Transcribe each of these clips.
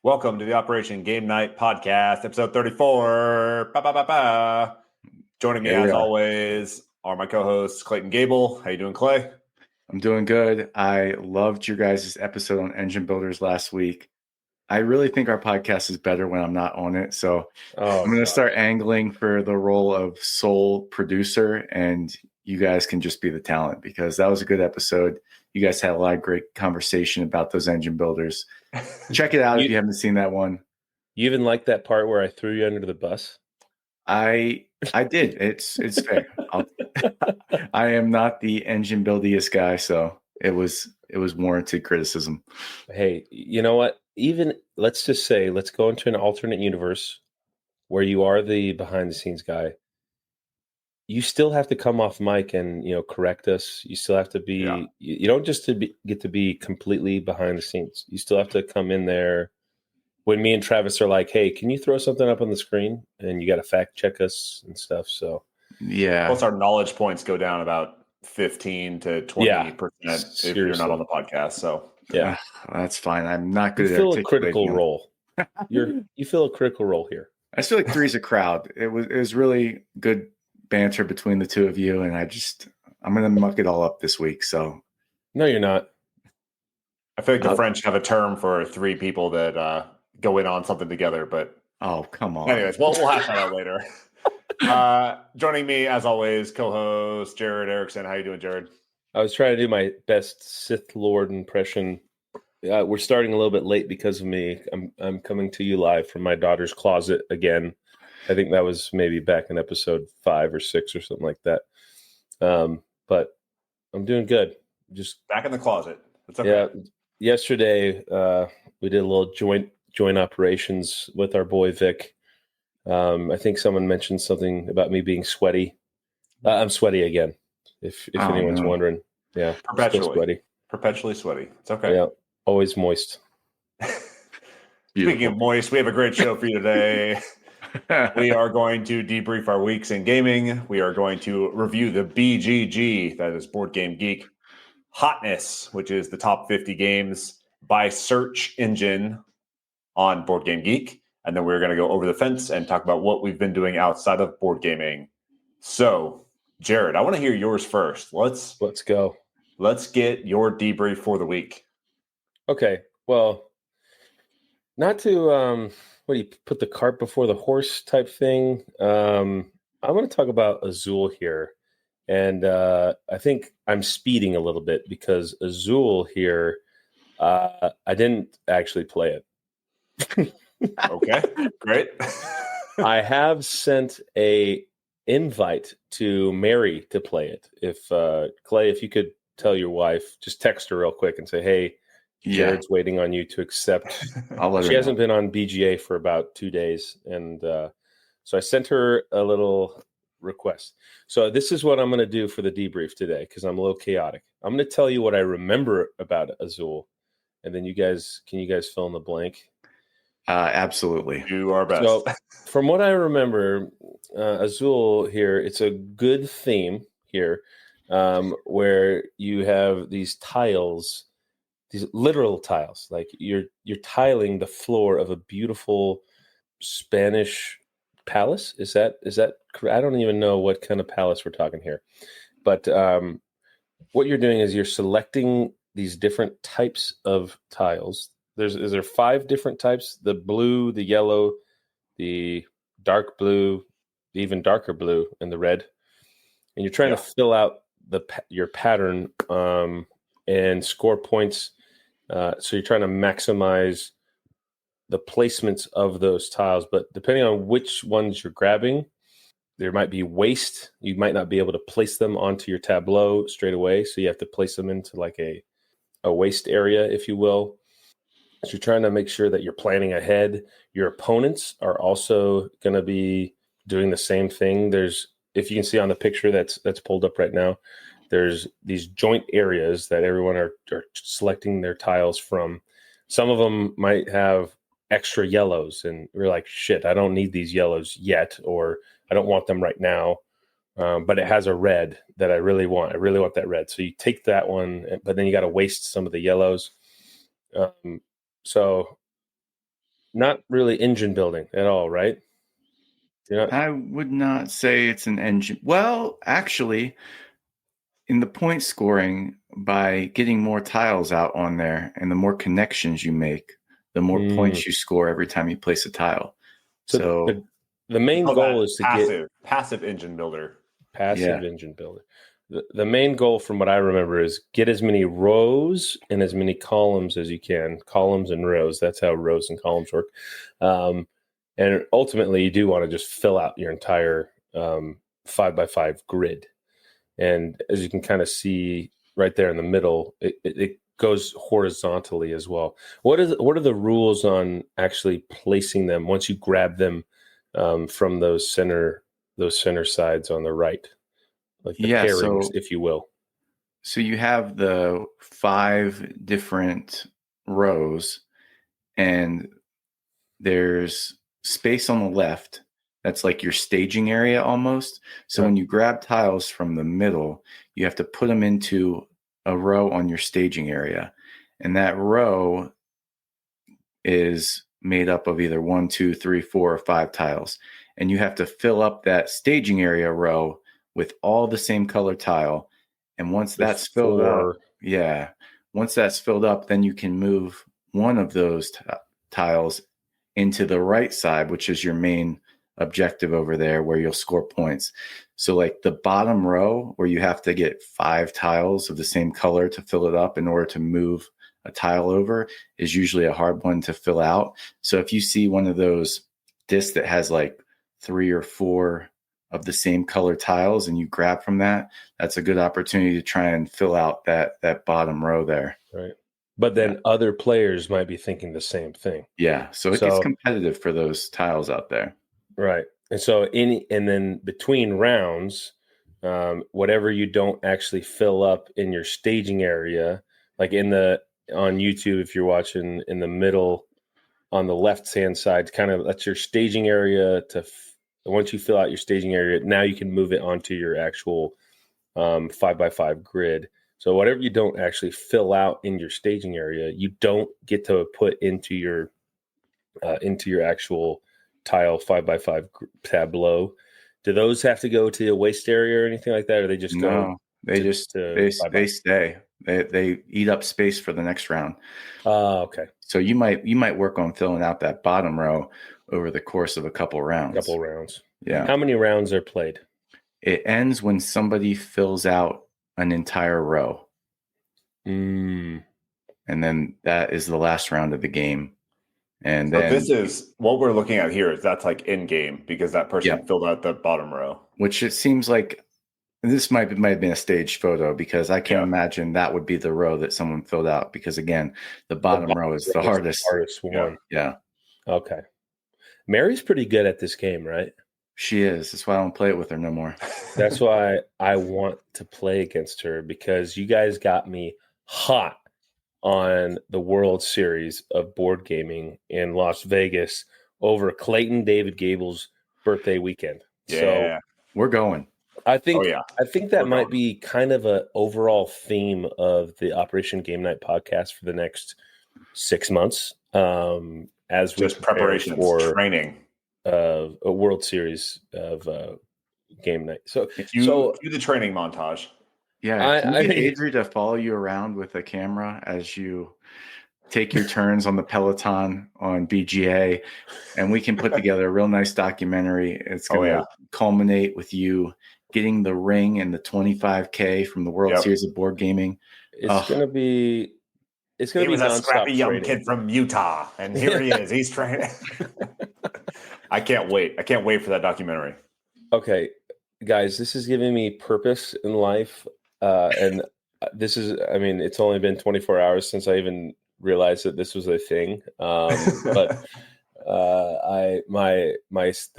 Welcome to the Operation Game Night podcast, episode 34. Joining me, as always, are my co-hosts, Clayton Gable. How you doing, Clay? I'm doing good. I loved your guys' episode on engine builders last week. I really think our podcast is better when I'm not on it. So I'm going to start angling for the role of sole producer, and you guys can just be the talent, because that was a good episode. You guys had a lot of great conversation about those engine builders. Check it out if you haven't seen that one. You even like that part where I threw you under the bus? I did. It's fair. I am not the engine buildiest guy, so it was warranted criticism. Hey, you know what? Even let's go into an alternate universe where you are the behind the scenes guy. You still have to come off mic and correct us. You still have to be. Yeah. You don't just get to be completely behind the scenes. You still have to come in there when me and Travis are like, "Hey, can you throw something up on the screen?" And you got to fact check us and stuff. So yeah, plus our knowledge points go down about 15 to 20% if you're not on the podcast. So yeah, that's fine. I'm not good. You feel a critical role. You feel a critical role here. I just feel like three's a crowd. It was really good banter between the two of you, and I'm gonna muck it all up this week. So no, you're not. I feel like the French have a term for three people that go in on something together, but oh, come on. Anyways, we'll hash that out later. Joining me as always, co-host Jared Erickson. How you doing, Jared? I was trying to do my best Sith Lord impression. We're starting a little bit late because of me. I'm coming to you live from my daughter's closet again. I think that was maybe back in episode 5 or 6 or something like that. But I'm doing good. Just back in the closet. That's okay. Yeah. Yesterday, we did a little joint operations with our boy Vic. I think someone mentioned something about me being sweaty. I'm sweaty again. If anyone's wondering, yeah, perpetually sweaty. It's okay. Yeah, always moist. Speaking of moist, we have a great show for you today. We are going to debrief our weeks in gaming. We are going to review the BGG, that is Board Game Geek Hotness, which is the top 50 games by search engine on Board Game Geek. And then we're going to go over the fence and talk about what we've been doing outside of board gaming. So, Jared, I want to hear yours first. Let's go. Let's get your debrief for the week. Okay. Well, not to put the cart before the horse type thing. I'm going to talk about Azul here. And I think I'm speeding a little bit because Azul here, I didn't actually play it. Okay, great. I have sent a invite to Mary to play it. If Clay, if you could tell your wife, just text her real quick and say, "Hey, Jared's waiting on you to accept." She hasn't been on BGA for about 2 days, and so I sent her a little request. So this is what I'm going to do for the debrief today because I'm a little chaotic. I'm going to tell you what I remember about Azul, and then can you guys fill in the blank? Absolutely. Do our best. So from what I remember, Azul here, it's a good theme here where you have these tiles, these literal tiles, like you're tiling the floor of a beautiful Spanish palace. Is that correct? I don't even know what kind of palace we're talking here. But what you're doing is you're selecting these different types of tiles. Is there 5 different types? The blue, the yellow, the dark blue, the even darker blue, and the red. And you're trying to fill out your pattern and score points. So you're trying to maximize the placements of those tiles. But depending on which ones you're grabbing, there might be waste. You might not be able to place them onto your tableau straight away. So you have to place them into like a waste area, if you will. So you're trying to make sure that you're planning ahead. Your opponents are also going to be doing the same thing. If you can see on the picture that's pulled up right now, there's these joint areas that everyone are selecting their tiles from. Some of them might have extra yellows, and we're like, shit, I don't need these yellows yet, or I don't want them right now. But it has a red that I really want. I really want that red. So you take that one, but then you got to waste some of the yellows. So not really engine building at all, right? I would not say it's an engine. Well, actually, in the point scoring, by getting more tiles out on there and the more connections you make, the more points you score every time you place a tile. So the main goal is to passive engine builder. Passive engine builder. The main goal, from what I remember, is get as many rows and as many columns as you can. Columns and rows. That's how rows and columns work. And ultimately, you do want to just fill out your entire 5x5 grid. And as you can kind of see right there in the middle, it goes horizontally as well. What are the rules on actually placing them once you grab them from those center sides on the right, like the pairings, if you will? So you have the 5 different rows, and there's space on the left. That's like your staging area almost. So when you grab tiles from the middle, you have to put them into a row on your staging area. And that row is made up of either 1, 2, 3, 4, or 5 tiles. And you have to fill up that staging area row with all the same color tile. And once that's filled up, once that's filled up, then you can move one of those tiles into the right side, which is your main objective over there, where you'll score points. So like the bottom row, where you have to get 5 tiles of the same color to fill it up in order to move a tile over, is usually a hard one to fill out. So if you see one of those discs that has like 3 or 4 of the same color tiles and you grab from that, that's a good opportunity to try and fill out that bottom row there. Right. But then other players might be thinking the same thing. Yeah. So it gets competitive for those tiles out there. Right. And so then between rounds, whatever you don't actually fill up in your staging area, like on YouTube, if you're watching in the middle on the left hand side, kind of that's your staging area. Once you fill out your staging area, now you can move it onto your actual 5x5 grid. So whatever you don't actually fill out in your staging area, you don't get to put into your actual tile 5x5 tableau. Do those have to go to a waste area or anything like that, or they just go? They stay. They eat up space for the next round. Okay. So you might work on filling out that bottom row over the course of a couple rounds. Yeah. How many rounds are played? It ends when somebody fills out an entire row. And then that is the last round of the game. And then this is what we're looking at here. Is that's like in game because that person filled out the bottom row, which it seems like this might have been a staged photo, because I can't imagine that would be the row that someone filled out, because again, the bottom row is the hardest one. Yeah. Okay. Mary's pretty good at this game, right? She is. That's why I don't play it with her no more. That's why I want to play against her, because you guys got me hot on the World Series of board gaming in Las Vegas over Clayton David Gable's birthday weekend. Yeah, so we're going. I think that might be kind of an overall theme of the Operation Game Night podcast for the next 6 months. As we just preparation for training a World Series of Game Night. So do the training montage. Yeah, can you get Adri to follow you around with a camera as you take your turns on the Peloton on BGA, and we can put together a real nice documentary. It's going to culminate with you getting the ring and the 25K from the World Series of Board Gaming. It's going to be. It's going to be a scrappy young kid from Utah, and here he is. He's training. I can't wait. I can't wait for that documentary. Okay, guys, this is giving me purpose in life. And this is, I mean, it's only been 24 hours since I even realized that this was a thing. But the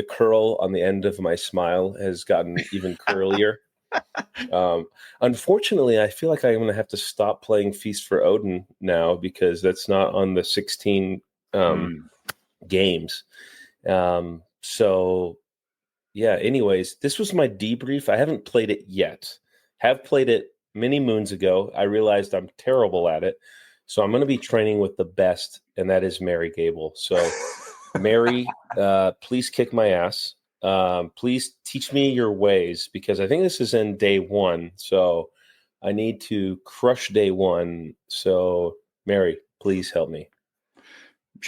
curl on the end of my smile has gotten even curlier. Unfortunately, I feel like I'm going to have to stop playing Feast for Odin now, because that's not on the 16 games. So yeah, anyways, this was my debrief. I haven't played it yet. Have played it many moons ago. I realized I'm terrible at it. So I'm going to be training with the best, and that is Mary Gable. So Mary, please kick my ass. Please teach me your ways, because I think this is in day 1. So I need to crush day 1. So Mary, please help me.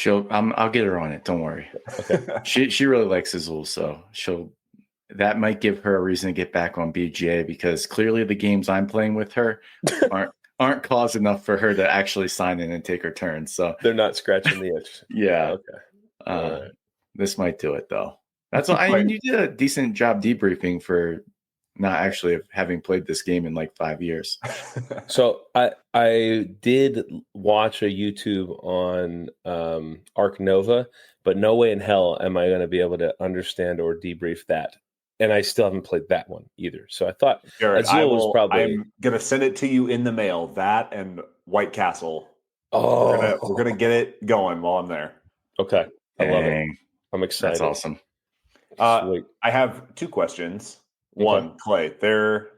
I'll get her on it. Don't worry. Okay. She really likes Azul, so that might give her a reason to get back on BGA, because clearly the games I'm playing with her aren't cause enough for her to actually sign in and take her turn. So they're not scratching the itch. Yeah. Okay. This might do it though. That's why you did a decent job debriefing for not actually having played this game in like 5 years. So I did watch a YouTube on Arc Nova, but no way in hell am I going to be able to understand or debrief that. And I still haven't played that one either. So I thought Jared, Azul was probably. I'm going to send it to you in the mail. That and White Castle. Oh, we're gonna get it going while I'm there. Okay, I love it. I'm excited. That's awesome. Sweet. I have 2 questions. One, Clay, there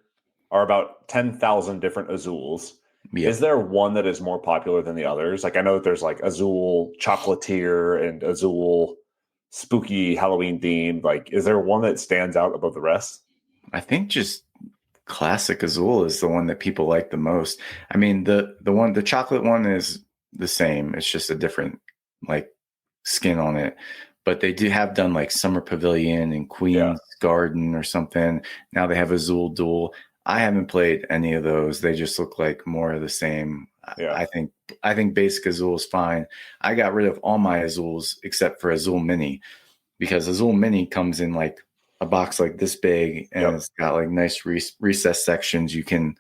are about 10,000 different Azuls. Yeah. Is there one that is more popular than the others? Like, I know that there's like Azul Chocolatier and Azul Spooky Halloween themed. Like, is there one that stands out above the rest? I think just classic Azul is the one that people like the most. I mean, the chocolate one is the same. It's just a different like skin on it. But they have done like Summer Pavilion and Queen's Garden or something. Now they have Azul Duel. I haven't played any of those. They just look like more of the same. Yeah. I think basic Azul is fine. I got rid of all my Azuls except for Azul Mini, because Azul Mini comes in like a box like this big, and it's got like nice recessed sections. You can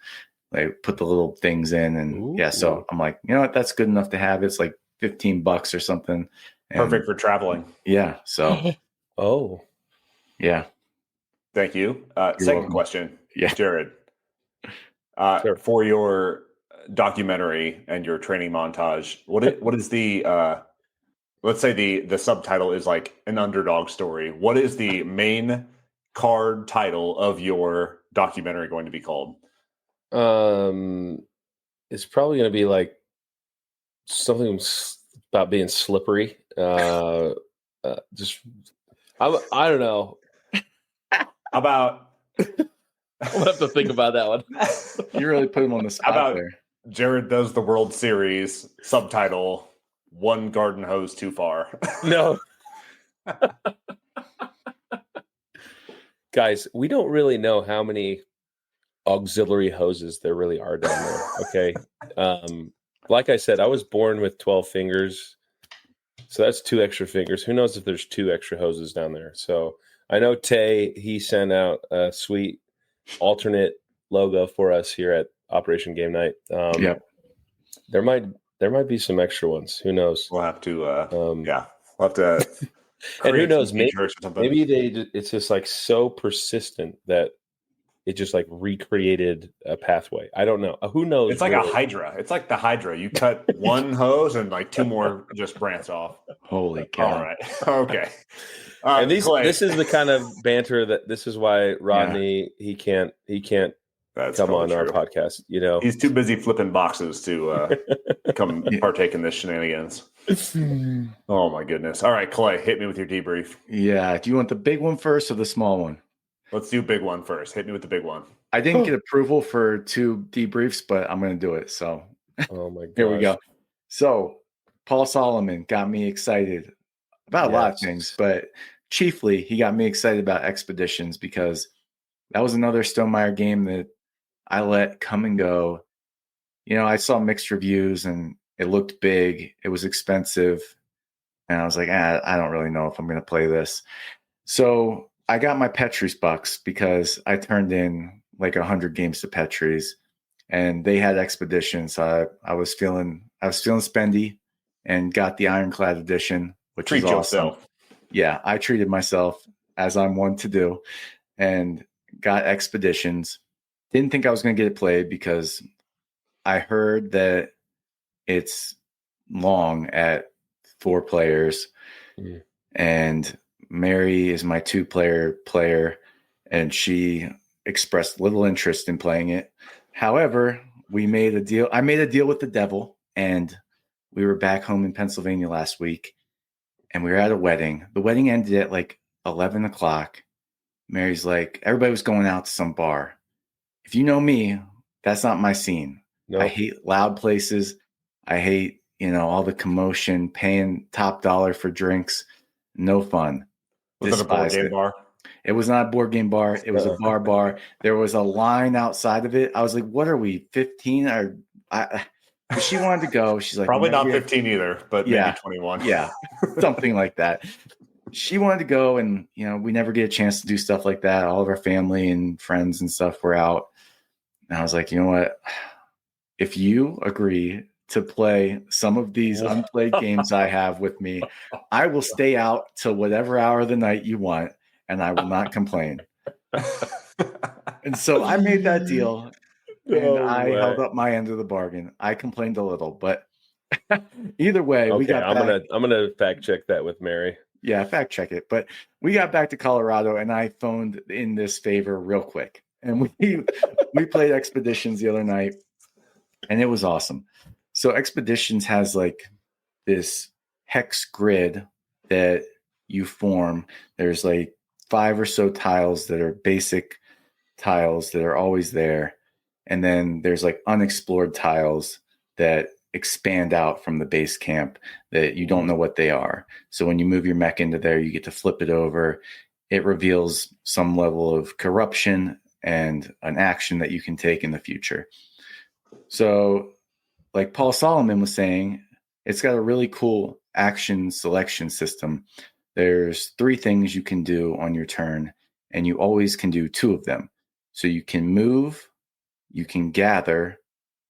like put the little things in, and so I'm like, you know what, that's good enough to have. It's like $15 or something. Perfect for traveling. Yeah. So. Yeah. Thank you. Second question. Yeah. Jared. Sure. For your documentary and your training montage, what is the let's say the subtitle is like an underdog story. What is the main card title of your documentary going to be called? It's probably going to be like something about being slippery. I don't know. How about I'll have to think about that one. You really put him on the spot there. Jared does the World Series, subtitle, one garden hose too far. No. Guys, we don't really know how many auxiliary hoses there really are down there. Okay. Like I said, I was born with 12 fingers. So that's 2 extra fingers. Who knows if there's 2 extra hoses down there? So I know Tay, he sent out a sweet alternate logo for us here at Operation Game Night. There might be some extra ones. Who knows? We'll have to we'll have to and who knows, maybe it's just like so persistent that it just like recreated a pathway. I don't know. Who knows? It's like a Hydra. It's like the Hydra. You cut one hose and like 2 more just branch off. Holy cow. All right. Okay. And this is the kind of banter this is why Rodney, he can't come on our podcast. You know, he's too busy flipping boxes to come partake in this shenanigans. Oh my goodness. All right, Clay, hit me with your debrief. Yeah. Do you want the big one first or the small one? Let's do big one first. Hit me with the big one. I didn't get approval for 2 debriefs, but I'm going to do it. So, oh my god, here we go. So, Paul Solomon got me excited about a lot of things, but chiefly he got me excited about Expeditions, because that was another Stonemaier game that I let come and go. You know, I saw mixed reviews and it looked big. It was expensive. And I was like, I don't really know if I'm going to play this. So I got my Petrie's bucks because I turned in like 100 games to Petrie's, and they had Expeditions. So I was feeling spendy and got the Ironclad edition, which was awesome. Yourself. Yeah, I treated myself as I'm one to do, and got Expeditions. Didn't think I was going to get it played because I heard that it's long at 4 players, and Mary is my 2-player, and she expressed little interest in playing it. However, we made a deal. I made a deal with the devil, and we were back home in Pennsylvania last week, and we were at a wedding. The wedding ended at like 11 o'clock. Mary's like, everybody was going out to some bar. If you know me, that's not my scene. No. I hate loud places. I hate, all the commotion, paying top dollar for drinks. No fun. Was it a board game bar? It was not a board game bar. It was a bar. There was a line outside of it. I was like, what are we, 15? She wanted to go. She's like, probably not 15 either, but maybe 21. Yeah, something like that. She wanted to go, and we never get a chance to do stuff like that. All of our family and friends and stuff were out. And I was like, you know what? If you agree to play some of these unplayed games I have with me, I will stay out till whatever hour of the night you want, and I will not complain. And so I made that deal, and I held up my end of the bargain. I complained a little, but either way, we got back. I'm gonna fact check that with Mary. Yeah, fact check it. But we got back to Colorado, and I phoned in this favor real quick, and we played Expeditions the other night, and it was awesome. So Expeditions has like this hex grid that you form. There's like 5 or so tiles that are basic tiles that are always there. And then there's like unexplored tiles that expand out from the base camp that you don't know what they are. So when you move your mech into there, you get to flip it over. It reveals some level of corruption and an action that you can take in the future. So like Paul Solomon was saying, it's got a really cool action selection system. There's 3 things you can do on your turn, and you always can do 2 of them. So you can move, you can gather,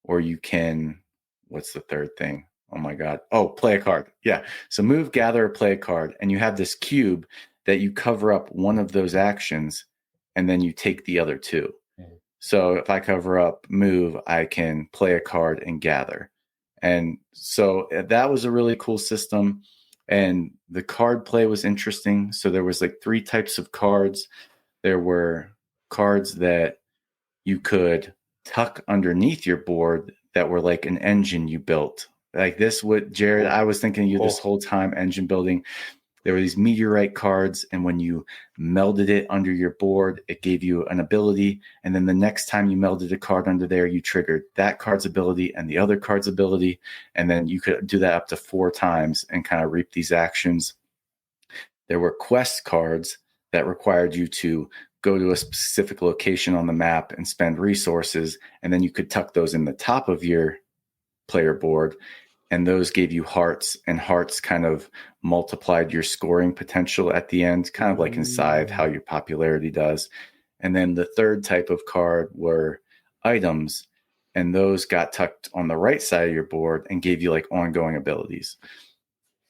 or you can, what's the third thing? Oh my God. Oh, play a card. Yeah. So move, gather, or play a card. And you have this cube that you cover up one of those actions, and then you take the other 2. So if I cover up move, I can play a card and gather. And so that was a really cool system. And the card play was interesting. So there was like 3 types of cards. There were cards that you could tuck underneath your board that were like an engine you built. Like this, Jared, I was thinking of you this whole time, engine building. There were these meteorite cards, and when you melded it under your board, it gave you an ability. And then the next time you melded a card under there, you triggered that card's ability and the other card's ability. And then you could do that up to 4 times and kind of reap these actions. There were quest cards that required you to go to a specific location on the map and spend resources. And then you could tuck those in the top of your player board. And those gave you hearts, and hearts kind of multiplied your scoring potential at the end, kind of like in Scythe, how your popularity does. And then the third type of card were items, and those got tucked on the right side of your board and gave you like ongoing abilities.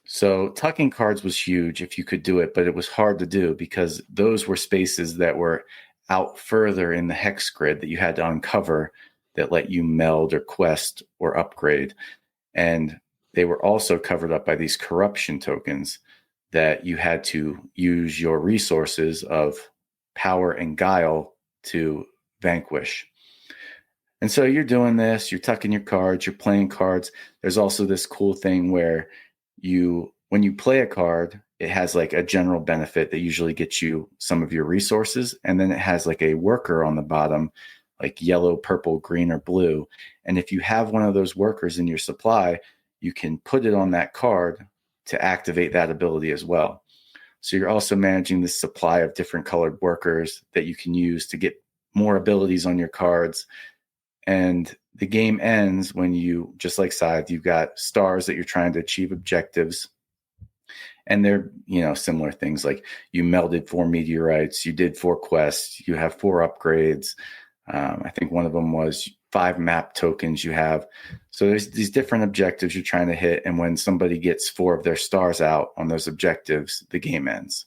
So tucking cards was huge if you could do it, but it was hard to do because those were spaces that were out further in the hex grid that you had to uncover that let you meld or quest or upgrade. And they were also covered up by these corruption tokens that you had to use your resources of power and guile to vanquish. And so you're doing this, you're tucking your cards, you're playing cards. There's also this cool thing where when you play a card, it has like a general benefit that usually gets you some of your resources. And then it has like a worker on the bottom, like yellow, purple, green, or blue. And if you have one of those workers in your supply, you can put it on that card to activate that ability as well. So you're also managing this supply of different colored workers that you can use to get more abilities on your cards. And the game ends when you, just like Scythe, you've got stars that you're trying to achieve objectives. And they're, similar things like you melded 4 meteorites, you did 4 quests, you have 4 upgrades. I think one of them was 5 map tokens you have. So there's these different objectives you're trying to hit. And when somebody gets 4 of their stars out on those objectives, the game ends.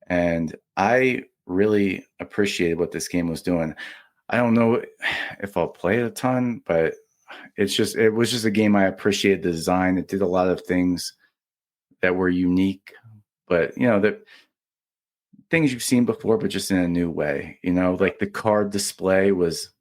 And I really appreciated what this game was doing. I don't know if I'll play it a ton, but it was just a game I appreciated the design. It did a lot of things that were unique, but the things you've seen before, but just in a new way. Like the card display was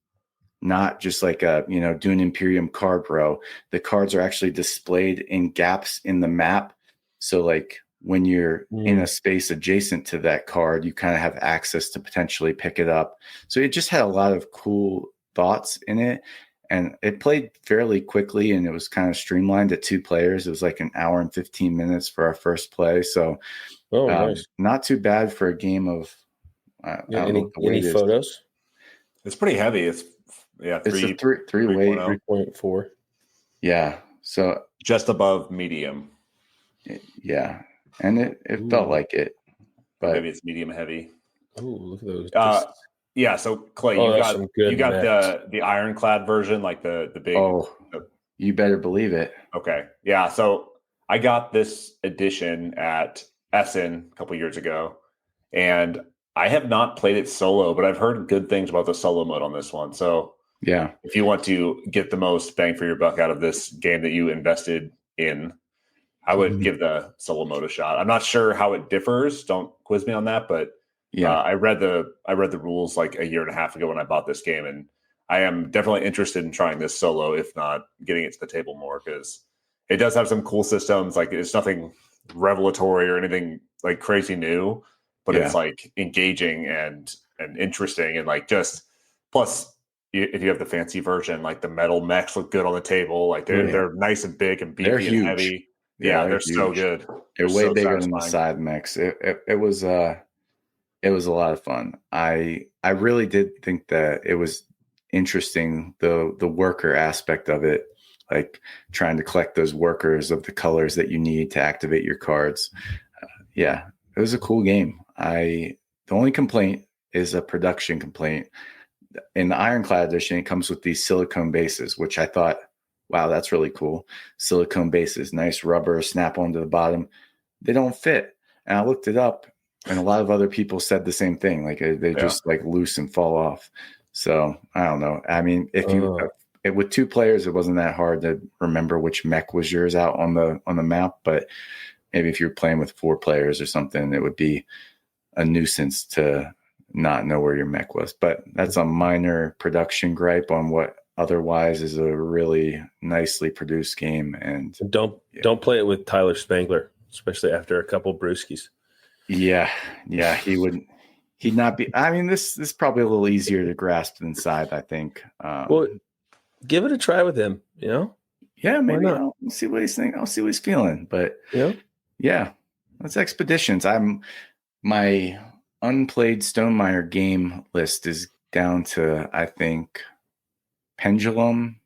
not just like a Dune Imperium card row. The cards are actually displayed in gaps in the map. So like when you're in a space adjacent to that card, you kind of have access to potentially pick it up. So it just had a lot of cool thoughts in it. And it played fairly quickly, and it was kind of streamlined at 2 players. It was like an hour and 15 minutes for our first play. So nice. Not too bad for a game of any photos? It's pretty heavy. It's a three-way 3.4. Yeah. So just above medium. Yeah. And it felt like it. But maybe it's medium heavy. Oh, look at those. Yeah, so Clay, you got the ironclad version, like the big. Oh, you better believe it. Okay, yeah. So I got this edition at Essen a couple years ago, and I have not played it solo, but I've heard good things about the solo mode on this one. So yeah, if you want to get the most bang for your buck out of this game that you invested in, I would give the solo mode a shot. I'm not sure how it differs. Don't quiz me on that, but. Yeah, I read the rules like a year and a half ago when I bought this game, and I am definitely interested in trying this solo, if not getting it to the table more, because it does have some cool systems. Like it's nothing revelatory or anything like crazy new, but it's like engaging and interesting, and like just plus if you have the fancy version, like the metal mechs look good on the table. Like they're nice and big and beefy and heavy. Yeah, they're so good. They're way bigger than the side mechs. It was a lot of fun. I really did think that it was interesting, the worker aspect of it, like trying to collect those workers of the colors that you need to activate your cards. Yeah, it was a cool game. The only complaint is a production complaint. In the Ironclad edition, it comes with these silicone bases, which I thought, wow, that's really cool. Silicone bases, nice rubber, snap onto the bottom. They don't fit. And I looked it up. And a lot of other people said the same thing. Like they just like loose and fall off. So I don't know. I mean, with 2 players, it wasn't that hard to remember which mech was yours out on the map. But maybe if you're playing with 4 players or something, it would be a nuisance to not know where your mech was. But that's a minor production gripe on what otherwise is a really nicely produced game. And don't play it with Tyler Spangler, especially after a couple brewskis. Yeah, he'd not be. I mean, this is probably a little easier to grasp than Scythe, I think. Well, give it a try with him, you know? Yeah, maybe I'll see what he's thinking. I'll see what he's feeling. But yeah, that's Expeditions. My unplayed Stonemaier game list is down to, I think, Pendulum.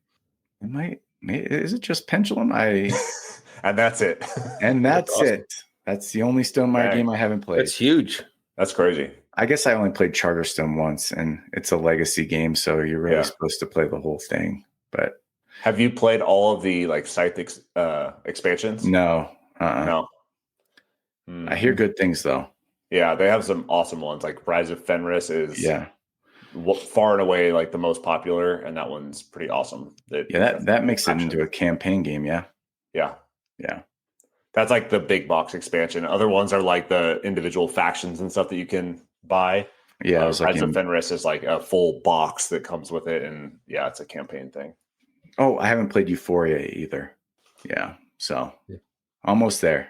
Is it just Pendulum? And that's it. And that's awesome. It. That's the only Stonemaier game I haven't played. That's huge. That's crazy. I guess I only played Charterstone once, and it's a legacy game, so you're really supposed to play the whole thing. But have you played all of the like Scythe expansions? No. No. I hear good things though. Yeah, they have some awesome ones. Like Rise of Fenris is far and away like the most popular, and that one's pretty awesome. That makes it into a campaign game. Yeah. That's like the big box expansion. Other ones are like the individual factions and stuff that you can buy. Yeah, Rise of Fenris is like a full box that comes with it, and it's a campaign thing. Oh, I haven't played Euphoria either. Yeah, so almost there.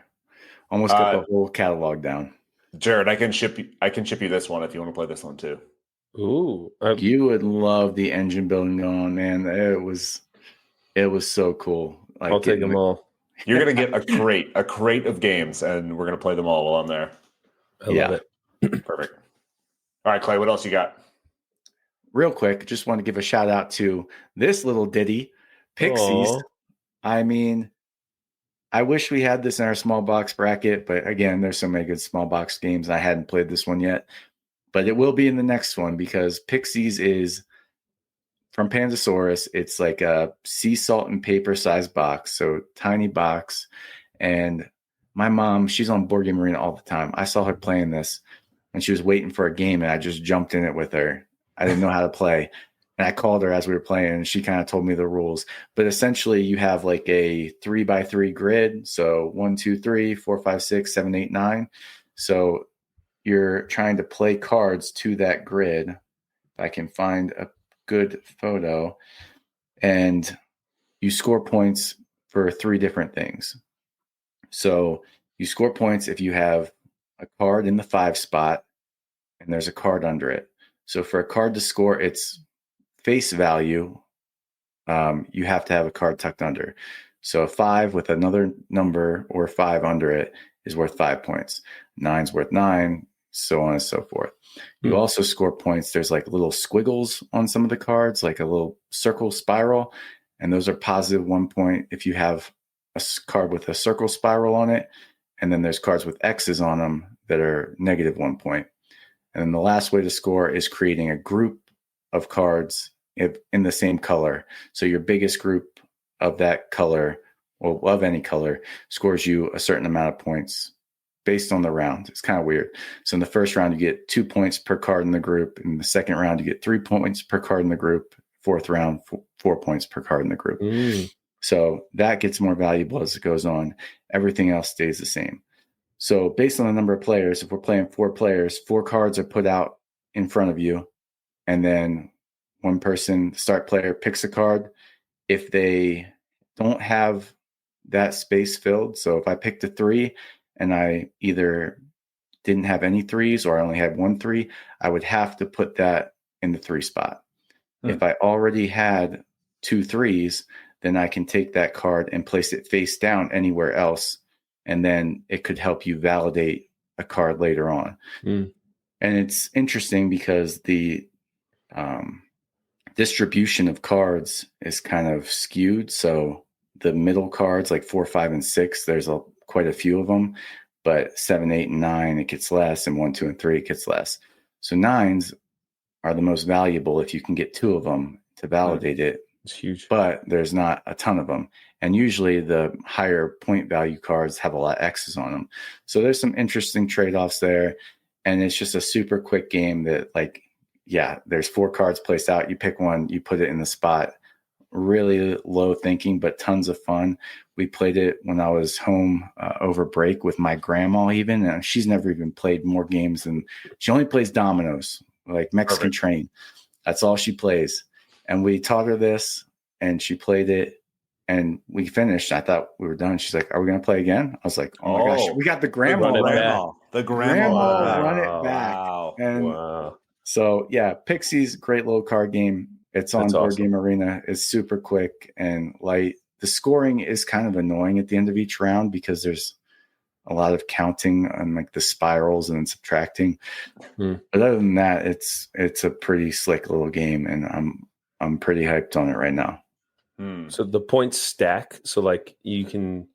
Almost got the whole catalog down. Jared, I can ship you this one if you want to play this one too. Ooh, you would love the engine building going on, man. It was so cool. Like, I'll take them all. You're going to get a crate of games, and we're going to play them all while I'm there. I love it. Perfect. All right, Clay, what else you got? Real quick, just want to give a shout out to this little ditty, Pixies. Aww. I mean, I wish we had this in our small box bracket, but again, there's so many good small box games. I hadn't played this one yet, but it will be in the next one because Pixies is from Pandasaurus. It's like a sea salt and paper size box, so tiny box. And my mom, she's on Board Game Arena all the time. I saw her playing this, and she was waiting for a game, and I just jumped in it with her. I didn't know how to play, and I called her as we were playing, and she kind of told me the rules. But essentially, you have like a 3x3 grid, so 1, 2, 3, 4, 5, 6, 7, 8, 9. So you're trying to play cards to that grid. If I can find a good photo, and you score points for 3 different things. So you score points if you have a card in the 5 spot and there's a card under it. So for a card to score its face value, you have to have a card tucked under. So a 5 with another number or 5 under it is worth 5 points. 9's worth 9, so on and so forth. You also score points. There's like little squiggles on some of the cards, like a little circle spiral, and those are positive 1 point if you have a card with a circle spiral on it. And then there's cards with X's on them that are negative 1 point. And then the last way to score is creating a group of cards in the same color. So your biggest group of that color, or of any color, scores you a certain amount of points based on the round. It's kind of weird. So in the first round, you get 2 points per card in the group. In the second round, you get 3 points per card in the group. Fourth round, 4 points per card in the group. So that gets more valuable as it goes on. Everything else stays the same. So based on the number of players, if we're playing 4 players, 4 cards are put out in front of you. And then one person, the start player, picks a card. If they don't have that space filled, so if I picked a 3 and I either didn't have any 3s or I only had 1 3, I would have to put that in the 3 spot. If I already had 2 3s, then I can take that card and place it face down anywhere else. And then it could help you validate a card later on. And it's interesting because the distribution of cards is kind of skewed. So the middle cards, like 4, 5, and 6, there's quite a few of them. But 7, 8, and 9, it gets less. And 1, 2, and 3, it gets less. So 9s are the most valuable if you can get 2 of them to validate it. It's huge. But there's not a ton of them. And usually the higher point value cards have a lot of X's on them. So there's some interesting trade-offs there. And it's just a super quick game that, like, yeah, there's 4 cards placed out. You pick one, you put it in the spot. Really low thinking, but tons of fun. We played it when I was home over break with my grandma even. And she's never even played more games than, she only plays dominoes, like Mexican Train. That's all she plays. And we taught her this, and she played it, and we finished. I thought we were done. She's like, "Are we going to play again?" I was like, "Oh my gosh, we got the grandma run it back." Wow. And so, yeah, Pixie's great little card game. It's on Board Game Arena. It's super quick and light. The scoring is kind of annoying at the end of each round because there's a lot of counting on like the spirals and subtracting. But other than that, it's a pretty slick little game, and I'm pretty hyped on it right now. So the points stack. So like you can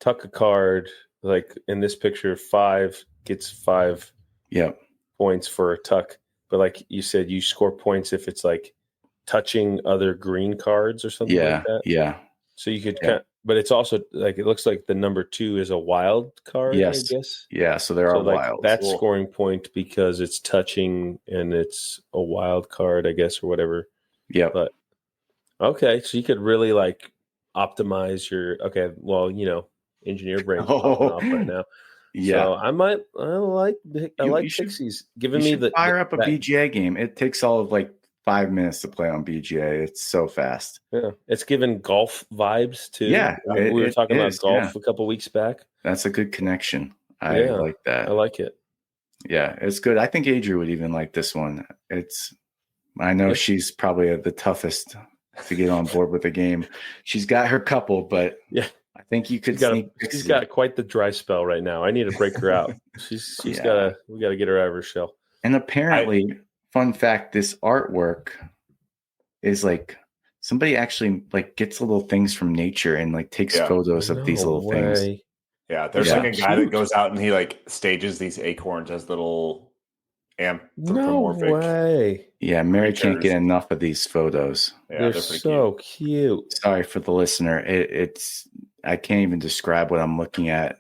tuck a card, like in this picture, 5 gets 5 points for a tuck. But like you said, you score points if it's like touching other green cards or something like that. Yeah. So you could but it's also like, it looks like the number 2 is a wild card, I guess. Yeah, so there are like wilds. That's scoring point because it's touching and it's a wild card, I guess, or whatever. Yeah. But okay, so you could really like optimize your engineer brain popping off right now. Yeah. So I like Pixies giving me the fire up a BGA game. It takes all of like 5 minutes to play on BGA. It's so fast. Yeah, it's giving golf vibes too. Yeah, we were talking about golf a couple weeks back. That's a good connection. I like that. I like it. Yeah, it's good. I think Adria would even like this one. I know she's probably the toughest to get on board with the game. She's got her couple, but I think you could. She's got quite the dry spell right now. I need to break her out. We got to get her out of her shell. And apparently, fun fact: this artwork is like somebody actually like gets little things from nature and like takes photos of these little things. Yeah, there's like a guy that goes out and he like stages these acorns as little anthropomorphic. No way. Yeah, Mary can't get enough of these photos. Yeah, they're so cute. Sorry for the listener. It's I can't even describe what I'm looking at.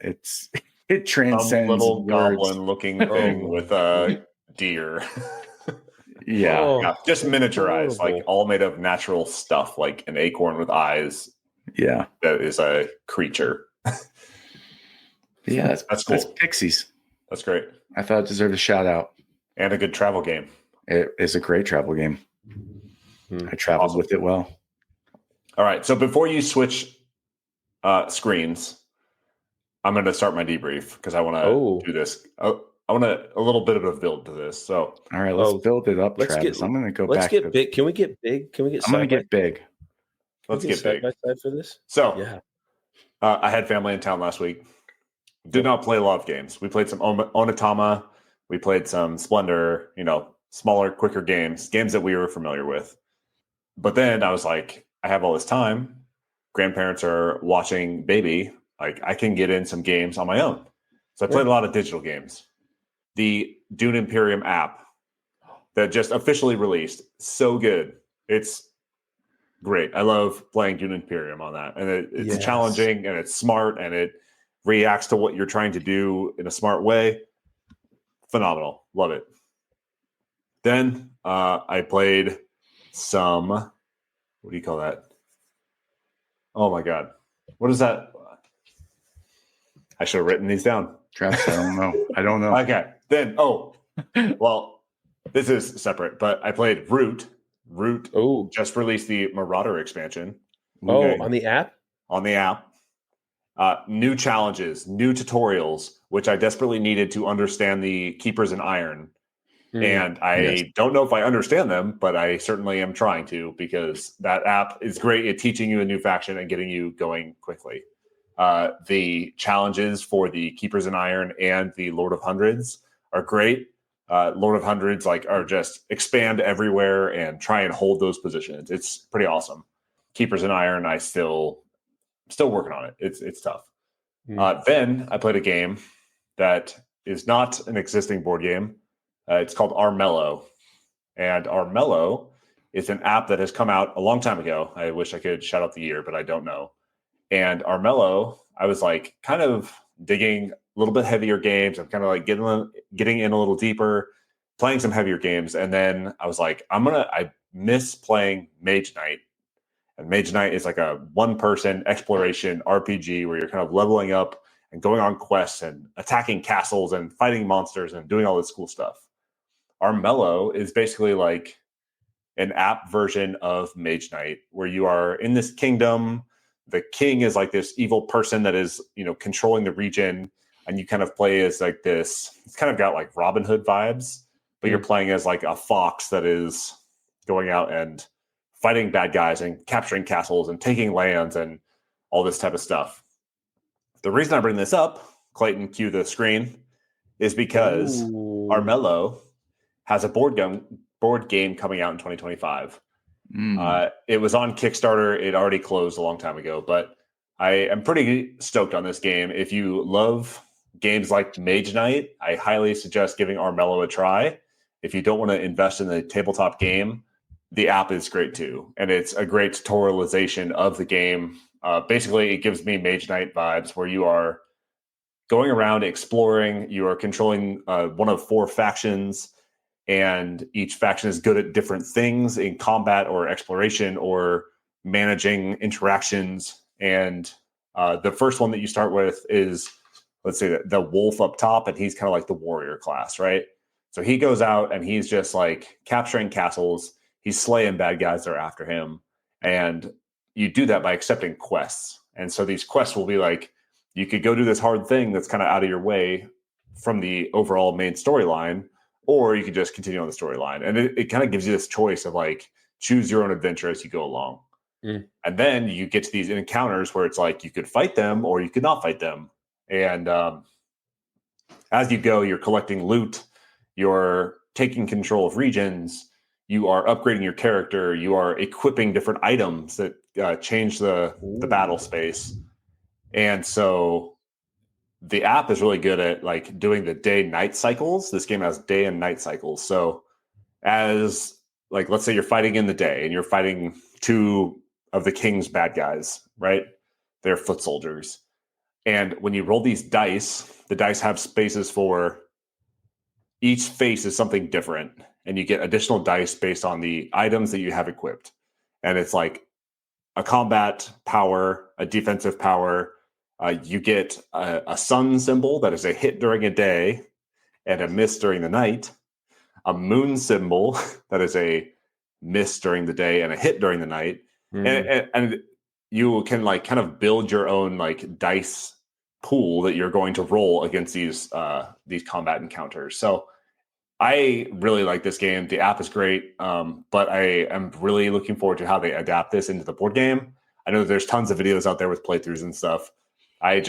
It transcends some little words. goblin-looking thing with a deer. Yeah, just miniaturized, like all made of natural stuff, like an acorn with eyes. Yeah, that is a creature. Yeah, that's cool. That's Pixies. That's great. I thought it deserved a shout out. And a good travel game. It is a great travel game. I traveled with it well. All right. So before you switch screens, I'm going to start my debrief because I want to do this. I want a little bit of a build to this. So, all right, let's build it up, Travis. I'm going to go back. Let's get big. Can we get big? Can we get? I'm going to get big. Let's get big. Side by side for this. So, yeah, I had family in town last week. Did not play a lot of games. We played some Onitama. We played some Splendor. Smaller, quicker games that we were familiar with. But then I was like, I have all this time. Grandparents are watching baby. Like, I can get in some games on my own. So I played a lot of digital games. The Dune Imperium app that just officially released, so good. It's great. I love playing Dune Imperium on that. And it's challenging, and it's smart, and it reacts to what you're trying to do in a smart way. Phenomenal. Love it. Then I played some, what do you call that? Oh my God. What is that? I should have written these down. Travis, I don't know. Okay. Then, well, this is separate, but I played Root. Root just released the Marauder expansion. On the app? On the app. New challenges, new tutorials, which I desperately needed to understand the Keepers in Iron. And I don't know if I understand them, but I certainly am trying to, because that app is great at teaching you a new faction and getting you going quickly. The challenges for the Keepers in Iron and the Lord of Hundreds are great. Lord of Hundreds are just expand everywhere and try and hold those positions. It's pretty awesome. Keepers in Iron, I still working on it. It's tough. Then I played a game that is not an existing board game. It's called Armello. And Armello is an app that has come out a long time ago. I wish I could shout out the year, but I don't know. And Armello, I was kind of digging a little bit heavier games. I'm kind of getting in a little deeper, playing some heavier games. And then I was like, I miss playing Mage Knight. And Mage Knight is like a one-person exploration RPG where you're kind of leveling up and going on quests and attacking castles and fighting monsters and doing all this cool stuff. Armello is basically like an app version of Mage Knight, where you are in this kingdom. The king is like this evil person that is, controlling the region, and you kind of play as this. It's kind of got like Robin Hood vibes, but you're playing as like a fox that is going out and fighting bad guys and capturing castles and taking lands and all this type of stuff. The reason I bring this up, Clayton, cue the screen, is because Armello has a board game coming out in 2025. It was on Kickstarter. It already closed a long time ago, but I am pretty stoked on this game. If you love games like Mage Knight, I highly suggest giving Armello a try. If you don't want to invest in the tabletop game, the app is great too. And it's a great tutorialization of the game. Basically, it gives me Mage Knight vibes, where you are going around exploring, you are controlling one of 4 factions, and each faction is good at different things in combat or exploration or managing interactions. And the first one that you start with is, let's say, the wolf up top, and he's kind of like the warrior class, right? So he goes out and he's just capturing castles. He's slaying bad guys that are after him. And you do that by accepting quests. And so these quests will be you could go do this hard thing that's kind of out of your way from the overall main storyline, or you could just continue on the storyline. And it kind of gives you this choice of choose your own adventure as you go along. And then you get to these encounters where it's you could fight them or you could not fight them. And as you go, you're collecting loot, you're taking control of regions, you are upgrading your character, you are equipping different items that change the battle space. And so the app is really good at doing the day-night cycles. This game has day and night cycles. So as let's say you're fighting in the day and you're fighting 2 of the king's bad guys, right? They're foot soldiers. And when you roll these dice, the dice have spaces for each face is something different. And you get additional dice based on the items that you have equipped. And it's a combat power, a defensive power. You get a sun symbol that is a hit during a day and a miss during the night. A moon symbol that is a miss during the day and a hit during the night. And you can kind of build your own dice pool that you're going to roll against these combat encounters. So I really like this game. The app is great, but I am really looking forward to how they adapt this into the board game. I know there's tons of videos out there with playthroughs and stuff. I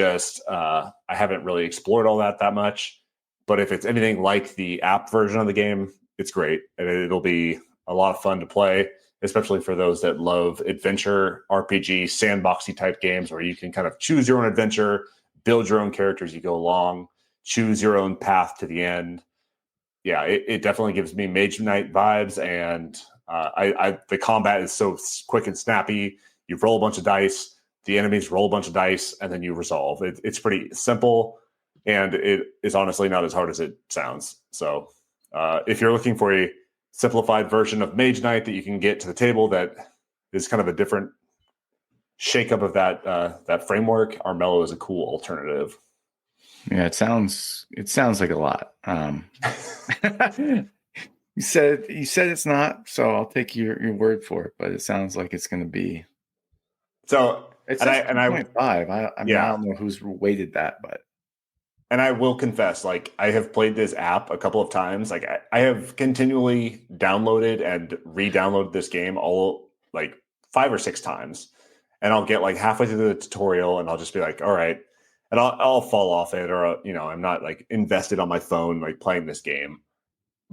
haven't really explored all that much. But if it's anything like the app version of the game, it's great. And it'll be a lot of fun to play, especially for those that love adventure, RPG, sandboxy type games where you can kind of choose your own adventure, build your own characters as you go along, choose your own path to the end. Yeah, it definitely gives me Mage Knight vibes, and the combat is so quick and snappy. You roll a bunch of dice, the enemies roll a bunch of dice, and then you resolve. It's pretty simple, and it is honestly not as hard as it sounds. So if you're looking for a simplified version of Mage Knight that you can get to the table that is kind of a different shakeup of that framework, Armello is a cool alternative. Yeah, it sounds like a lot. You said it's not, so I'll take your word for it. But it sounds like it's going to be. So it's 2.5. I don't know who's weighted that, but. And I will confess, like, I have played this app a couple of times. Like, I have continually downloaded and re-downloaded this game all like 5 or 6 times, and I'll get like halfway through the tutorial, and I'll just be like, all right. And I'll fall off it, or I'm not like invested on my phone like playing this game.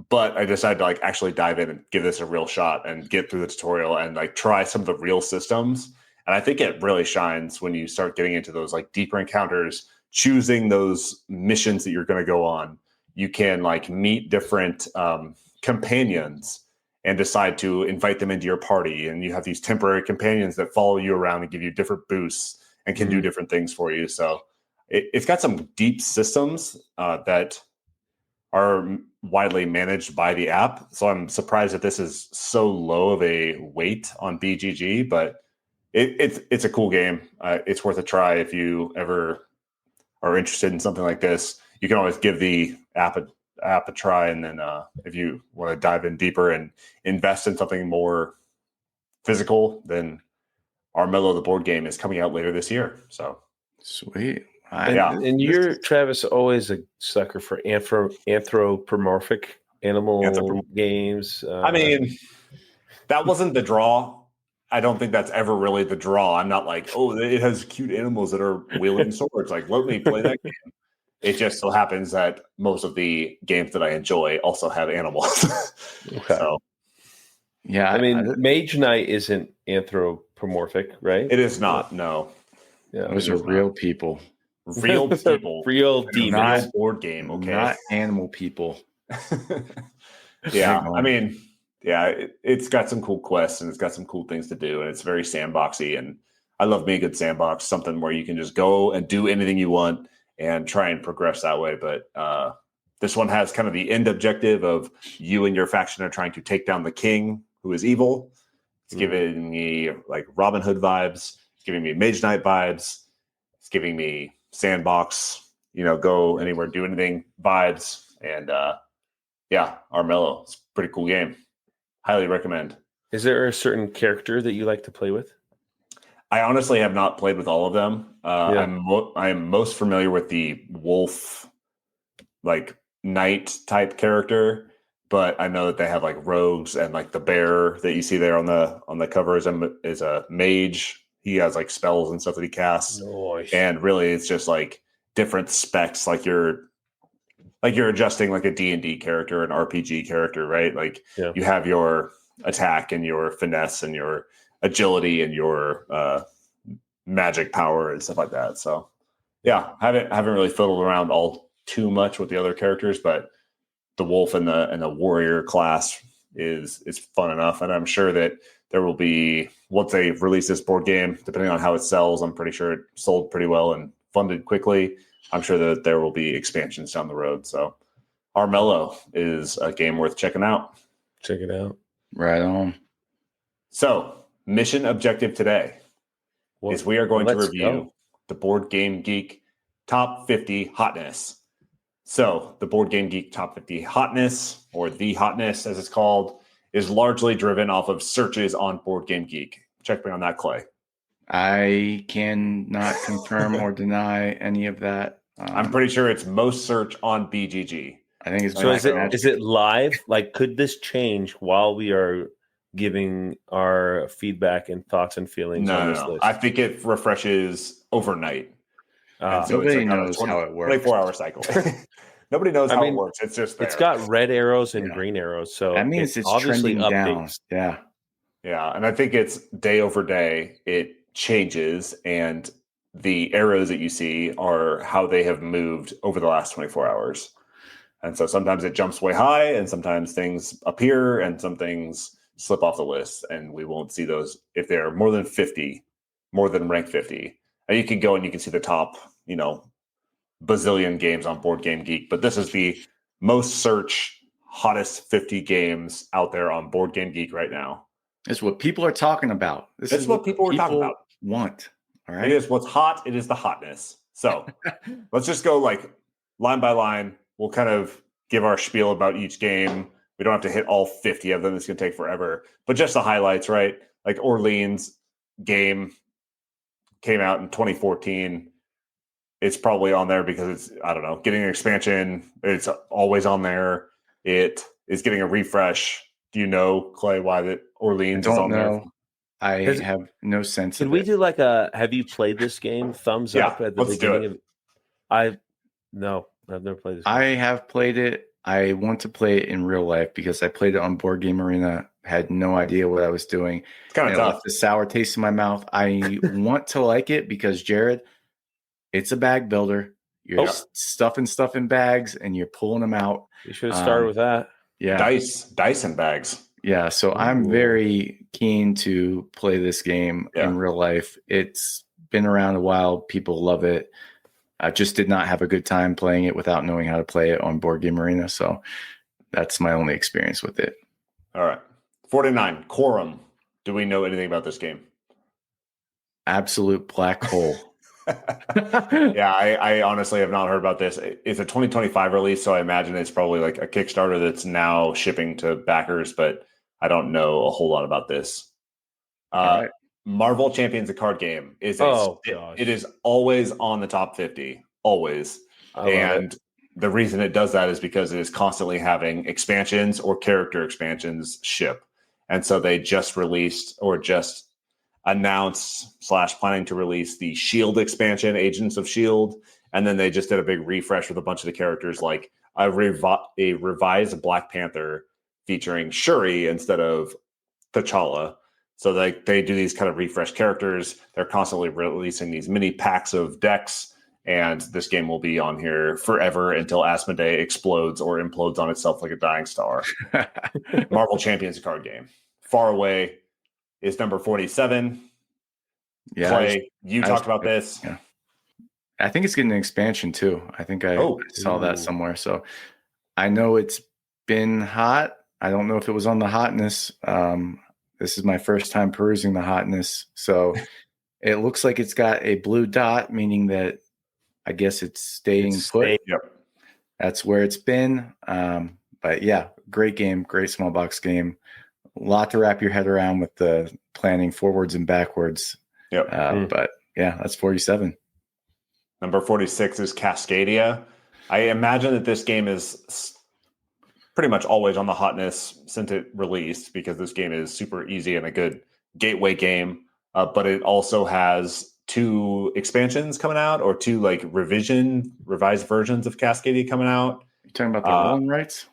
But I decided to like actually dive in and give this a real shot and get through the tutorial and like try some of the real systems. And I think it really shines when you start getting into those like deeper encounters, choosing those missions that you're going to go on. You can like meet different companions and decide to invite them into your party. And you have these temporary companions that follow you around and give you different boosts and can do different things for you. So it's got some deep systems that are widely managed by the app. So I'm surprised that this is so low of a weight on BGG, but it's a cool game. It's worth a try if you ever are interested in something like this. You can always give the app a try, and then if you want to dive in deeper and invest in something more physical, then Armello the board game is coming out later this year. So sweet. And you're, Travis, always a sucker for anthropomorphic animal games. I mean, that wasn't the draw. I don't think that's ever really the draw. I'm not like, oh, it has cute animals that are wielding swords. Like, let me play that game. It just so happens that most of the games that I enjoy also have animals. Okay. So, yeah, I mean, Mage Knight isn't anthropomorphic, right? It is not. No. Yeah, those are real people. Real people. Real demons. Not board game, okay? Not animal people. Yeah, I mean, yeah, it's got some cool quests and it's got some cool things to do, and it's very sandboxy. And I love me a good sandbox, something where you can just go and do anything you want and try and progress that way. But this one has kind of the end objective of you and your faction are trying to take down the king, who is evil. It's giving me like Robin Hood vibes. It's giving me Mage Knight vibes. It's giving me sandbox, go anywhere, do anything vibes. And yeah, Armello, it's a pretty cool game. Highly recommend. Is there a certain character that you like to play with? I honestly have not played with all of them. I'm most familiar with the wolf, like knight type character, but I know that they have like rogues, and like the bear that you see there on the cover is a mage. He has like spells and stuff that he casts. Nice. And really it's just like different specs, like you're adjusting like a D&D character, an RPG character, right? Like you have your attack and your finesse and your agility and your magic power and stuff like that. So yeah, haven't really fiddled around all too much with the other characters, but the wolf and the warrior class is fun enough. And I'm sure that there will be, once they release this board game, depending on how it sells, I'm pretty sure it sold pretty well and funded quickly. I'm sure that there will be expansions down the road. So Armello is a game worth checking out. Check it out. Right on. So mission objective today is we are going to review the Board Game Geek Top 50 Hotness. So the Board Game Geek Top 50 Hotness, or the Hotness as it's called, is largely driven off of searches on Board Game Geek. Check me on that, Clay. I cannot confirm or deny any of that. I'm pretty sure it's most search on BGG. I think it's so. Is it live? Like, could this change while we are giving our feedback and thoughts and feelings on this list? I think it refreshes overnight. So nobody knows how it works. 24-hour cycle. Nobody knows how it works. It's just there. It's got red arrows and green arrows, so that means it's obviously trending updates. down. Yeah, and I think it's day over day. It changes, and the arrows that you see are how they have moved over the last 24 hours. And so sometimes it jumps way high, and sometimes things appear, and some things slip off the list, and we won't see those if they're more than 50, more than rank 50. And you can go and you can see the top, bazillion games on BoardGameGeek, but this is the most search, hottest 50 games out there on BoardGameGeek right now. It's what people are talking about. This is what people are talking about. Want. All right. It is what's hot. It is the hotness. So let's just go like line by line. We'll kind of give our spiel about each game. We don't have to hit all 50 of them. It's going to take forever. But just the highlights, right? Like Orleans game came out in 2014. It's probably on there because it's, I don't know, getting an expansion. It's always on there. It is getting a refresh. Do you know, Clay, why that Orleans is on there? I have no sense of it. Can we do like have you played this game? Thumbs up at the beginning. I've never played this game. I have played it. I want to play it in real life because I played it on Board Game Arena. Had no idea what I was doing. It's kind of tough. It left a sour taste in my mouth. I want to like it because, Jared, it's a bag builder. You're stuffing stuff in bags and you're pulling them out. You should have started with that. Yeah. Dice and bags. Yeah. So I'm very keen to play this game in real life. It's been around a while. People love it. I just did not have a good time playing it without knowing how to play it on Board Game Arena. So that's my only experience with it. All right. 49, Quorum. Do we know anything about this game? Absolute black hole. Yeah, I honestly have not heard about this. It's a 2025 release, so I imagine it's probably like a Kickstarter that's now shipping to backers, but I don't know a whole lot about this. Right. Marvel Champions, a card game, it is always on the top 50, always. And the reason it does that is because it is constantly having expansions or character expansions ship. And so they just released or just announced / planning to release the Shield expansion, Agents of Shield, and then they just did a big refresh with a bunch of the characters, like a revised Black Panther featuring Shuri instead of T'Challa. So they do these kind of refresh characters. They're constantly releasing these mini packs of decks, and this game will be on here forever until Asmodee explodes or implodes on itself like a dying star. Marvel Champions card game. Far Away is number 47. Yeah, Clay, you talked about this. Yeah. I think it's getting an expansion too. I think I saw that somewhere. So I know it's been hot. I don't know if it was on the hotness. This is my first time perusing the hotness. So it looks like it's got a blue dot, meaning that I guess it's staying put. Yep. That's where it's been. But yeah, great game, great small box game. A lot to wrap your head around with the planning forwards and backwards. Yep. But yeah, that's 47. Number 46 is Cascadia. I imagine that this game is pretty much always on the hotness since it released, because this game is super easy and a good gateway game. But it also has 2 expansions coming out, or 2 like revised versions of Cascadia coming out. You talking about the rolling rights?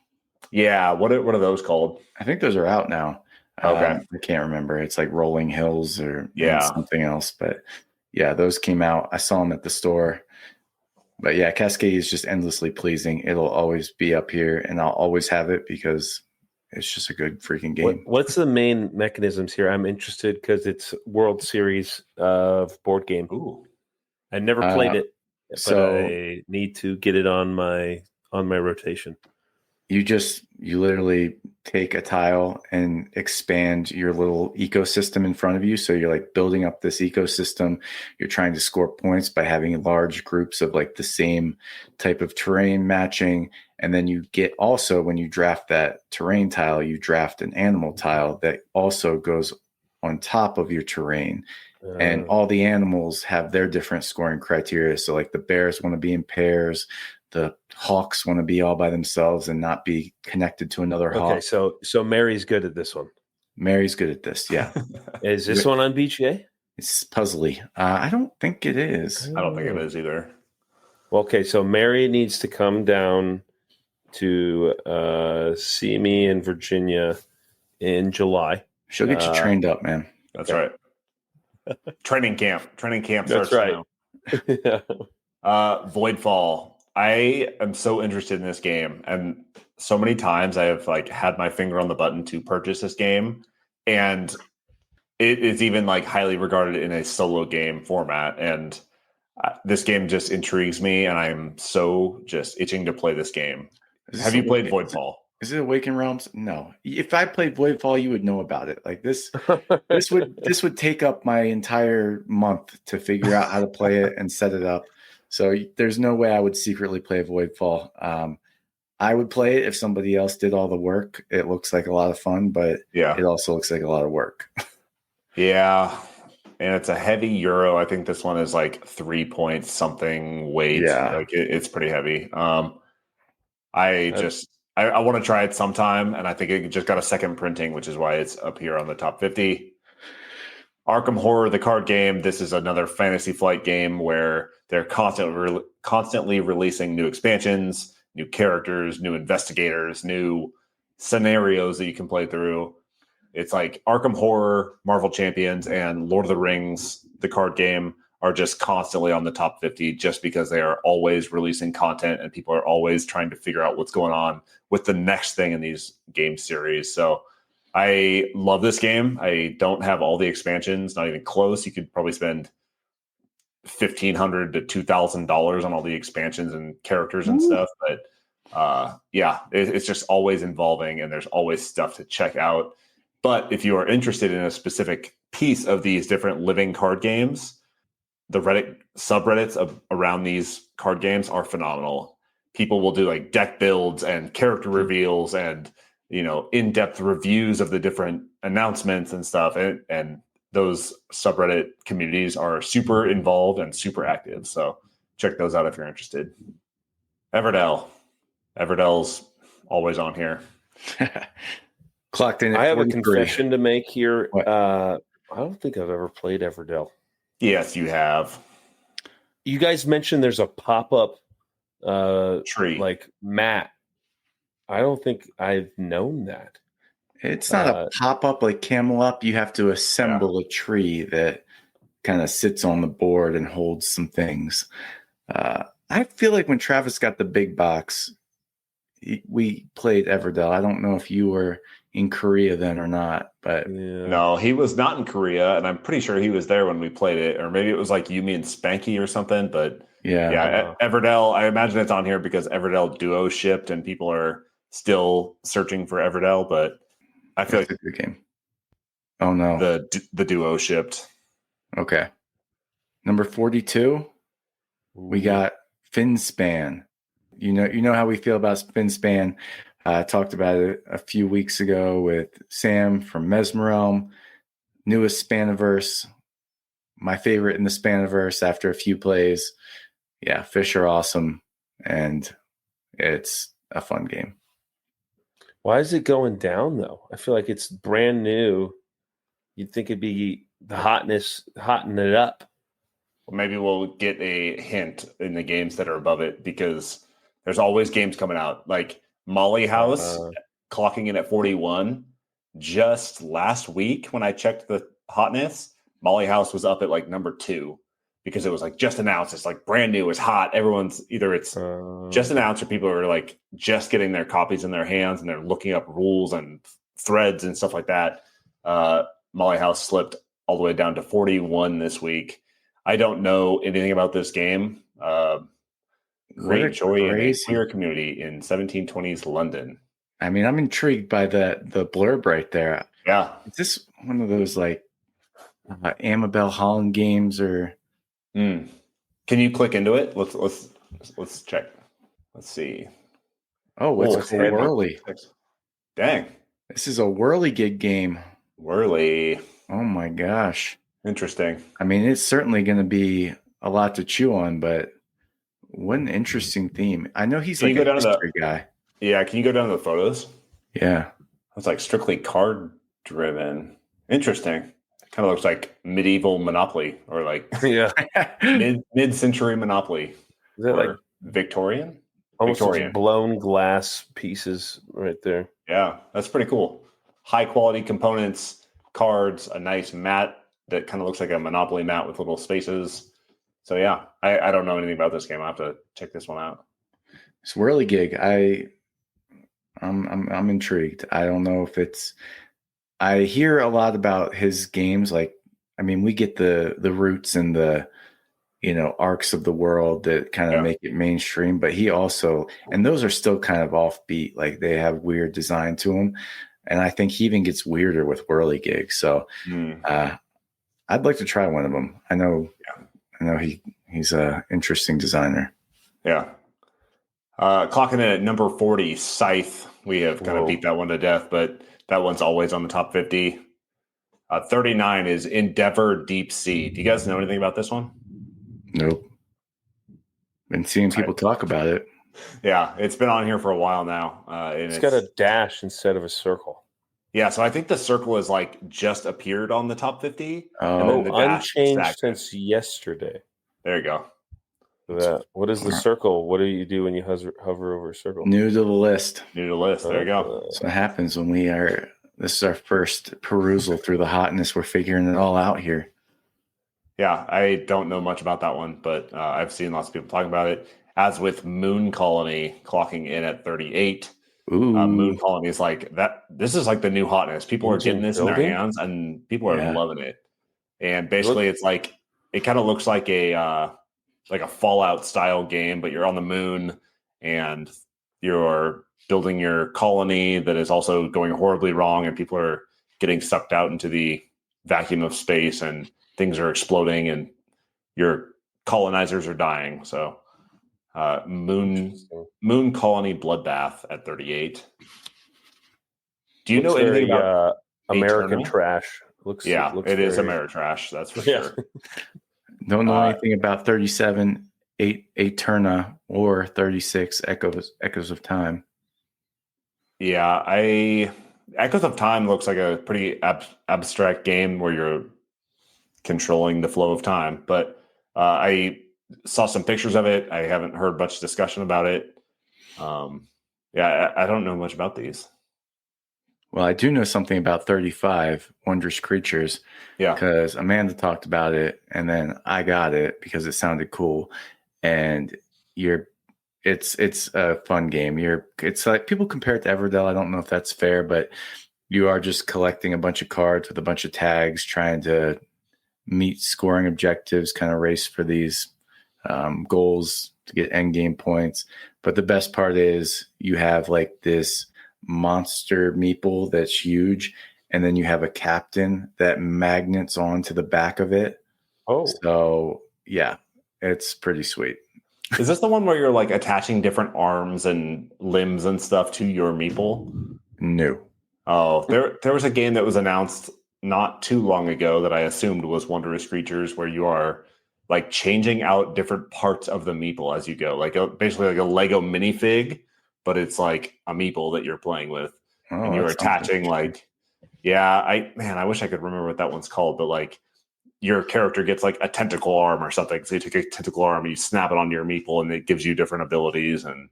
Yeah. What are those called? I think those are out now. Okay. I can't remember. It's like Rolling Hills or something else. But yeah, those came out. I saw them at the store. But yeah, Cascadia is just endlessly pleasing. It'll always be up here, and I'll always have it because it's just a good freaking game. What's the main mechanisms here? I'm interested because it's World Series of board game. Ooh. I never played it, but I need to get it on my rotation. You literally take a tile and expand your little ecosystem in front of you. So you're like building up this ecosystem. You're trying to score points by having large groups of like the same type of terrain matching. And then you get also, when you draft that terrain tile, you draft an animal tile that also goes on top of your terrain. and all the animals have their different scoring criteria. So like the bears want to be in pairs, the hawks want to be all by themselves and not be connected to another hawk. Okay, so Mary's good at this one. Mary's good at this, yeah. Is this one on BGA? It's puzzly. I don't think it is. I don't think it is either. Okay, so Mary needs to come down to see me in Virginia in July. She'll get you trained up, man. That's right. Training camp That's starts right. now. Voidfall. I am so interested in this game, and so many times I have like had my finger on the button to purchase this game, and it is even like highly regarded in a solo game format. And this game just intrigues me, and I'm so just itching to play this game. Have you played Voidfall? Is it Awakened Realms? No. If I played Voidfall, you would know about it. Like this would take up my entire month to figure out how to play it and set it up. So there's no way I would secretly play Voidfall. I would play it if somebody else did all the work. It looks like a lot of fun, but it also looks like a lot of work. Yeah. And it's a heavy euro. I think this one is like 3 point something weight. Yeah. Like it's pretty heavy. I want to try it sometime, and I think it just got a second printing, which is why it's up here on the top 50. Arkham Horror, the card game. This is another Fantasy Flight game where they're constantly releasing new expansions, new characters, new investigators, new scenarios that you can play through. It's like Arkham Horror, Marvel Champions, and Lord of the Rings, the card game, are just constantly on the top 50 just because they are always releasing content and people are always trying to figure out what's going on with the next thing in these game series. So I love this game. I don't have all the expansions, not even close. You could probably spend $1,500 to $2,000 on all the expansions and characters and stuff. But it's just always involving, and there's always stuff to check out. But if you are interested in a specific piece of these different living card games, the Reddit subreddits around these card games are phenomenal. People will do like deck builds and character reveals and, in-depth reviews of the different announcements and stuff. And those subreddit communities are super involved and super active. So check those out if you're interested. Everdell's always on here. Clocked in. I have a confession to make here. I don't think I've ever played Everdell. Yes, you have. You guys mentioned there's a pop-up tree, like mat. I don't think I've known that. It's not a pop-up like Camel Up. You have to assemble a tree that kind of sits on the board and holds some things. I feel like when Travis got the big box, we played Everdell. I don't know if you were in Korea then or not, but no, he was not in Korea, and I'm pretty sure he was there when we played it, or maybe it was like you, me, and Spanky or something. But Everdell. I imagine it's on here because Everdell Duo shipped, and people are still searching for Everdell. But I feel like a good game. Oh no, the Duo shipped. Okay, number 42, we got Finspan. You know how we feel about Finspan. I talked about it a few weeks ago with Sam from Mesmerelm. Newest Spaniverse. My favorite in the Spaniverse after a few plays. Yeah, fish are awesome, and it's a fun game. Why is it going down, though? I feel like it's brand new. You'd think it'd be the hotting it up. Well, maybe we'll get a hint in the games that are above it, because there's always games coming out. Like Molly House clocking in at 41. Just last week when I checked the hotness, Molly House was up at like number 2 because it was like just announced. It's like brand new. It's hot. Everyone's either it's just announced or people are like just getting their copies in their hands and they're looking up rules and threads and stuff like that. Molly House slipped all the way down to 41 this week. I don't know anything about this game. Great joy in a queer community in 1720s London. I mean, I'm intrigued by the blurb right there. Yeah. Is this one of those like Amabel Holland games or? Can you click into it? Let's check. Let's see. Oh, it's a Whirly. Dang. This is a Whirly Gig game. Whirly. Oh my gosh. Interesting. I mean, it's certainly going to be a lot to chew on, but what an interesting theme. I know he's like a history guy. Yeah, can you go down to the photos? Yeah. It's like strictly card driven. Interesting. Kind of looks like medieval Monopoly or like mid-century Monopoly. Is that like Victorian? Almost Victorian. Blown glass pieces right there. Yeah, that's pretty cool. High quality components, cards, a nice mat that kind of looks like a Monopoly mat with little spaces. So yeah, I don't know anything about this game. I have to check this one out. Swirligig, I'm intrigued. I don't know if it's. I hear a lot about his games. Like, I mean, we get the roots and the arcs of the world that kind of make it mainstream. But he also, and those are still kind of offbeat. Like they have weird design to them, and I think he even gets weirder with Whirligig. So, I'd like to try one of them. I know he's a interesting designer. Yeah. Clocking in at number 40, Scythe. We have kind of beat that one to death, but that one's always on the top 50. 39 is Endeavor Deep Sea. Do you guys know anything about this one? Nope. Been seeing people talk about it. Yeah, it's been on here for a while now. It's got a dash instead of a circle. Yeah, so I think the circle is like just appeared on the top 50. And then unchanged since yesterday. There you go. What is the circle? What do you do when you hover over a circle? New to the list. There you go. That's what happens when this is our first perusal through the hotness. We're figuring it all out here. Yeah, I don't know much about that one, but I've seen lots of people talking about it. As with Moon Colony, clocking in at 38. Moon Colony is like that. This is like the new hotness. People are getting this in their hands, and people are loving it. And basically, it's like it kind of looks like a Fallout style game, but you're on the moon and you're building your colony that is also going horribly wrong, and people are getting sucked out into the vacuum of space, and things are exploding, and your colonizers are dying. So, Moon Colony Bloodbath at 38. Do you know anything about American Trash? It is Ameritrash. That's for sure. Don't know anything about 37 Eterna or 36 Echoes of Time. Yeah, Echoes of Time looks like a pretty abstract game where you're controlling the flow of time. But I saw some pictures of it. I haven't heard much discussion about it. I don't know much about these. Well, I do know something about 35 Wondrous Creatures. Yeah, because Amanda talked about it, and then I got it because it sounded cool. And it's a fun game. It's like people compare it to Everdell. I don't know if that's fair, but you are just collecting a bunch of cards with a bunch of tags, trying to meet scoring objectives, kind of race for these goals to get end game points. But the best part is you have like this monster meeple that's huge, and then you have a captain that magnets onto the back of it. So yeah, it's pretty sweet. Is this the one where you're like attaching different arms and limbs and stuff to your meeple? No. Oh, there was a game that was announced not too long ago that I assumed was Wondrous Creatures, where you are like changing out different parts of the meeple as you go, like basically like a Lego minifig, but it's like a meeple that you're playing with, and you're attaching like, I wish I could remember what that one's called, but like your character gets like a tentacle arm or something. So you take a tentacle arm and you snap it onto your meeple, and it gives you different abilities. And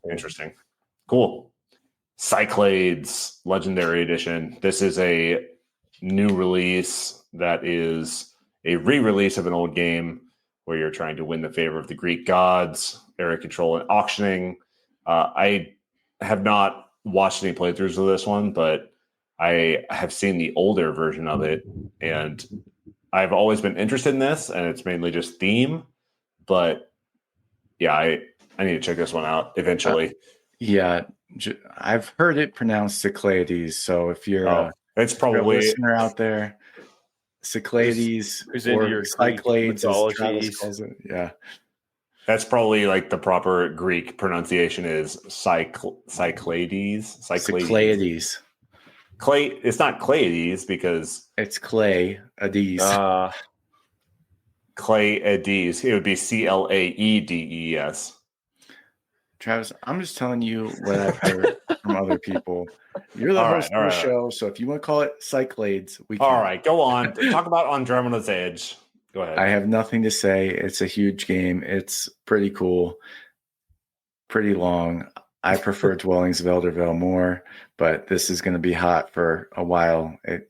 interesting. Cool. Cyclades Legendary Edition. This is a new release that is a re-release of an old game where you're trying to win the favor of the Greek gods, area control, and auctioning. I have not watched any playthroughs of this one, but I have seen the older version of it, and I've always been interested in this, and it's mainly just theme. But yeah, I need to check this one out eventually. I've heard it pronounced Cyclades. So if you're it's probably a listener out there, Cyclades or Cyclades, as Travis calls it. Yeah. That's probably like the proper Greek pronunciation is Cyclades. Clay. It's not Clayades because it's Clay Ades. Clayades. It would be Claededes. Travis, I'm just telling you what I've heard from other people. You're the host of the show, so if you want to call it Cyclades, we can. All right, go on. Talk about Andromeda's Edge. Go ahead. I have nothing to say. It's a huge game. It's pretty cool, pretty long. I prefer Dwellings of Eldervale more, but this is going to be hot for a while. It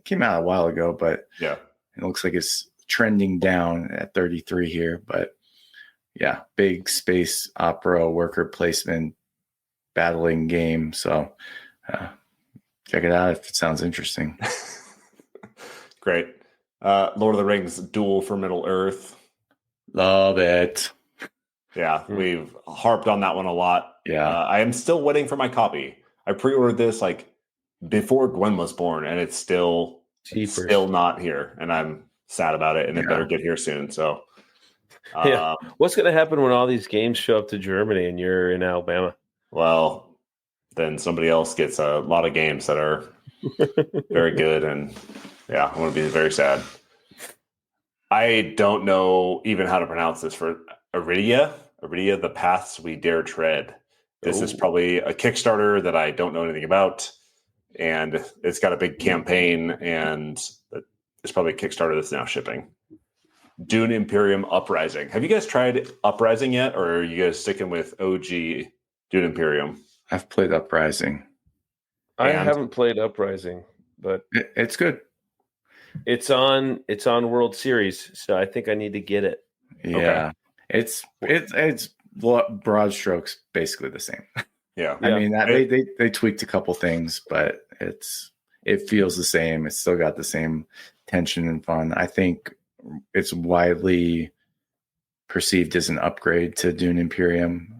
came out a while ago, but yeah, it looks like it's trending down at 33 here. But yeah, big space opera worker placement battling game. So check it out if it sounds interesting. Great. Lord of the Rings Duel for Middle Earth. Love it. Yeah, we've harped on that one a lot. Yeah. I am still waiting for my copy. I pre-ordered this like before Gwen was born, and it's still not here. And I'm sad about it, and it better get here soon. So what's going to happen when all these games show up to Germany and you're in Alabama? Well, then somebody else gets a lot of games that are very good, and yeah, I'm going to be very sad. I don't know even how to pronounce this for Iridia, The Paths We Dare Tread. This is probably a Kickstarter that I don't know anything about, and it's got a big campaign, and it's probably a Kickstarter that's now shipping. Dune Imperium Uprising. Have you guys tried Uprising yet, or are you guys sticking with OG Dune Imperium? I've played Uprising. I haven't played Uprising, but it's good. It's on World Series, so I think I need to get it. Yeah, okay. It's broad strokes, basically the same. Yeah, I mean they tweaked a couple things, but it feels the same. It's still got the same tension and fun. I think it's widely perceived as an upgrade to Dune Imperium,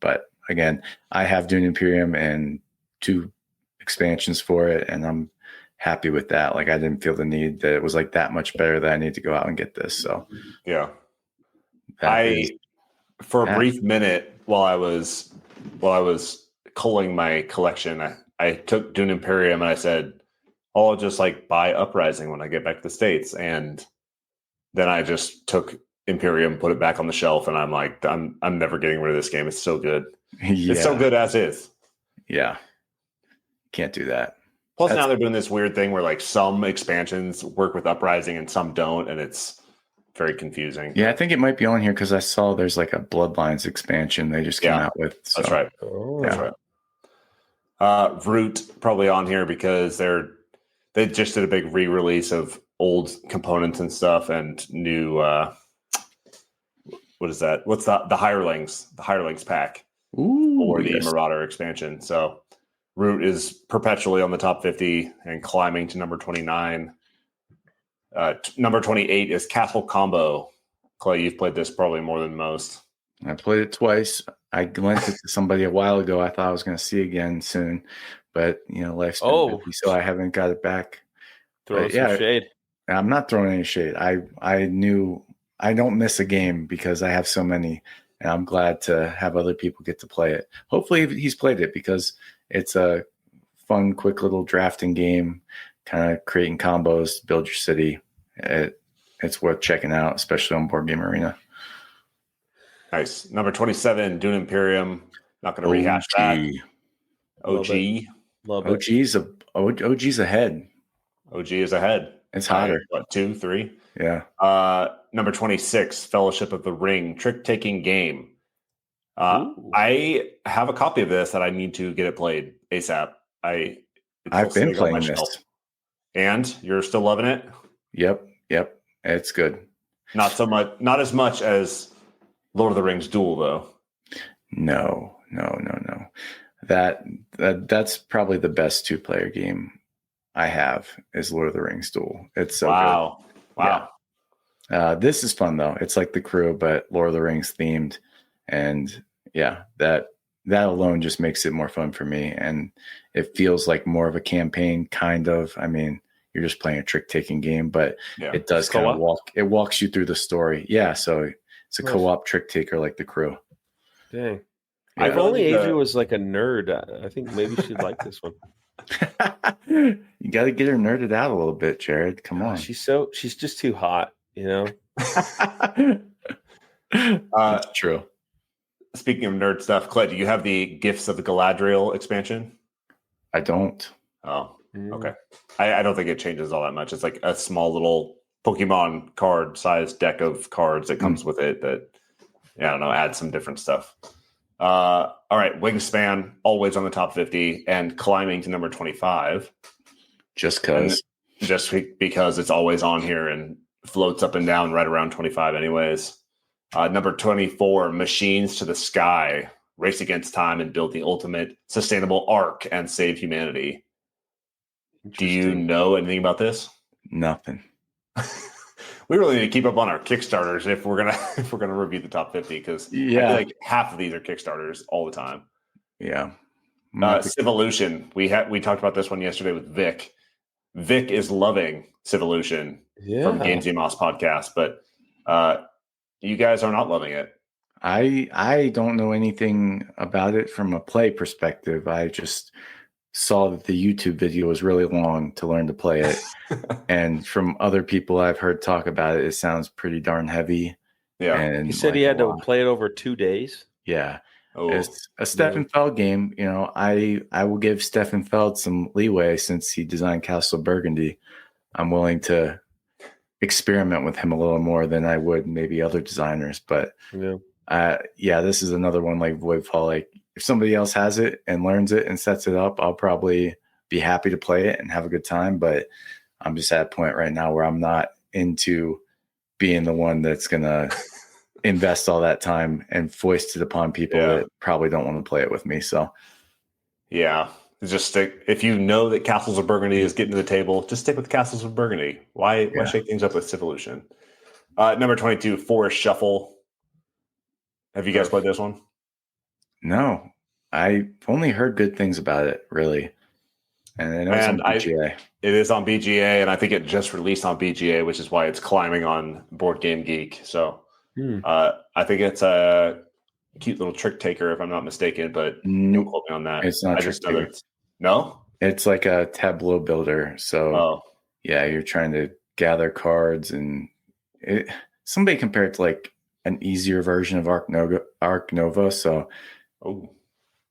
but again, I have Dune Imperium and 2 expansions for it, and I'm happy with that. Like I didn't feel the need that it was like that much better that I need to go out and get this. So yeah, for a brief minute while I was culling my collection, I took Dune Imperium and I said, I'll just like buy Uprising when I get back to the States, and then I just took Imperium, put it back on the shelf, and I'm like, I'm never getting rid of this game. It's so good. Yeah. It's so good as is. Yeah, can't do that. Plus, now they're doing this weird thing where like some expansions work with Uprising and some don't, and it's very confusing. Yeah, I think it might be on here because I saw there's like a Bloodlines expansion they just came out with. So. That's right. That's right. Root probably on here because they just did a big re-release of old components and stuff and new. What is that? What's the Hirelings? The Hirelings pack or the Marauder expansion. So Root is perpetually on the top 50 and climbing to number 29. Number 28 is Castle Combo. Clay, you've played this probably more than most. I played it twice. I lent it to somebody a while ago. I thought I was going to see again soon, but life's been busy, so I haven't got it back. Throw some shade. I'm not throwing any shade. I knew I don't miss a game because I have so many, and I'm glad to have other people get to play it. Hopefully he's played it because it's a fun, quick little drafting game, kind of creating combos to build your city. It's worth checking out, especially on Board Game Arena. Nice. Number 27, Dune Imperium. Not going to rehash that. OG. Love it. OG's ahead. OG is ahead. It's hotter. What, 2, 3? Yeah. Number 26, Fellowship of the Ring, trick-taking game. I have a copy of this that I need to get it played ASAP. I've been playing this. Shelf. And you're still loving it? Yep. It's good. Not as much as Lord of the Rings Duel, though. No. That's probably the best 2-player game I have is Lord of the Rings Duel. It's so good. Wow. Yeah. This is fun though. It's like The Crew, but Lord of the Rings themed, and yeah, that alone just makes it more fun for me, and it feels like more of a campaign kind of. I mean, you're just playing a trick-taking game, but it does kind of walks you through the story. Yeah, so it's a co-op trick taker like The Crew. Dang. Yeah. If only Adrian was like a nerd, I think maybe she'd like this one. You got to get her nerded out a little bit, Jared. Come on. She's just too hot, you know? That's true. Speaking of nerd stuff, Clay, do you have the Gifts of the Galadriel expansion? I don't. Oh, okay. I don't think it changes all that much. It's like a small little Pokemon card sized deck of cards that comes with it that, I don't know, adds some different stuff. All right, Wingspan, always on the top 50 and climbing to number 25. Just because it's always on here and floats up and down right around 25 anyways. Number 24, Machines to the Sky. Race against time and build the ultimate sustainable arc and save humanity. Do you know anything about this? Nothing. We really need to keep up on our Kickstarters if we're gonna review the top 50 because I feel like half of these are Kickstarters all the time. Yeah. Civolution. We talked about this one yesterday with Vic. Vic is loving Civolution from Games Moss podcast, but you guys are not loving it. I don't know anything about it from a play perspective. I just saw that the YouTube video was really long to learn to play it. And from other people I've heard talk about it, it sounds pretty darn heavy. Yeah. And he said he had to play it over 2 days. Yeah. Oh, it's a Stefan Feld game. You know, I will give Stefan Feld some leeway since he designed Castle Burgundy. I'm willing to experiment with him a little more than I would maybe other designers. But this is another one like Voidfall. Like if somebody else has it and learns it and sets it up, I'll probably be happy to play it and have a good time. But I'm just at a point right now where I'm not into being the one that's going to invest all that time and foist it upon people that probably don't want to play it with me. So, yeah, just stick. If you know that Castles of Burgundy is getting to the table, just stick with Castles of Burgundy. Why shake things up with Civolution? Number 22, Forest Shuffle. Have you guys played this one? No, I've only heard good things about it, really. And I know it's on BGA. It is on BGA, and I think it just released on BGA, which is why it's climbing on BoardGameGeek. So I think it's a cute little trick taker, if I'm not mistaken, but don't quote me on that. It's not trick taker. No? It's like a tableau builder. So, you're trying to gather cards, and somebody compared it to like an easier version of Arc Nova. So,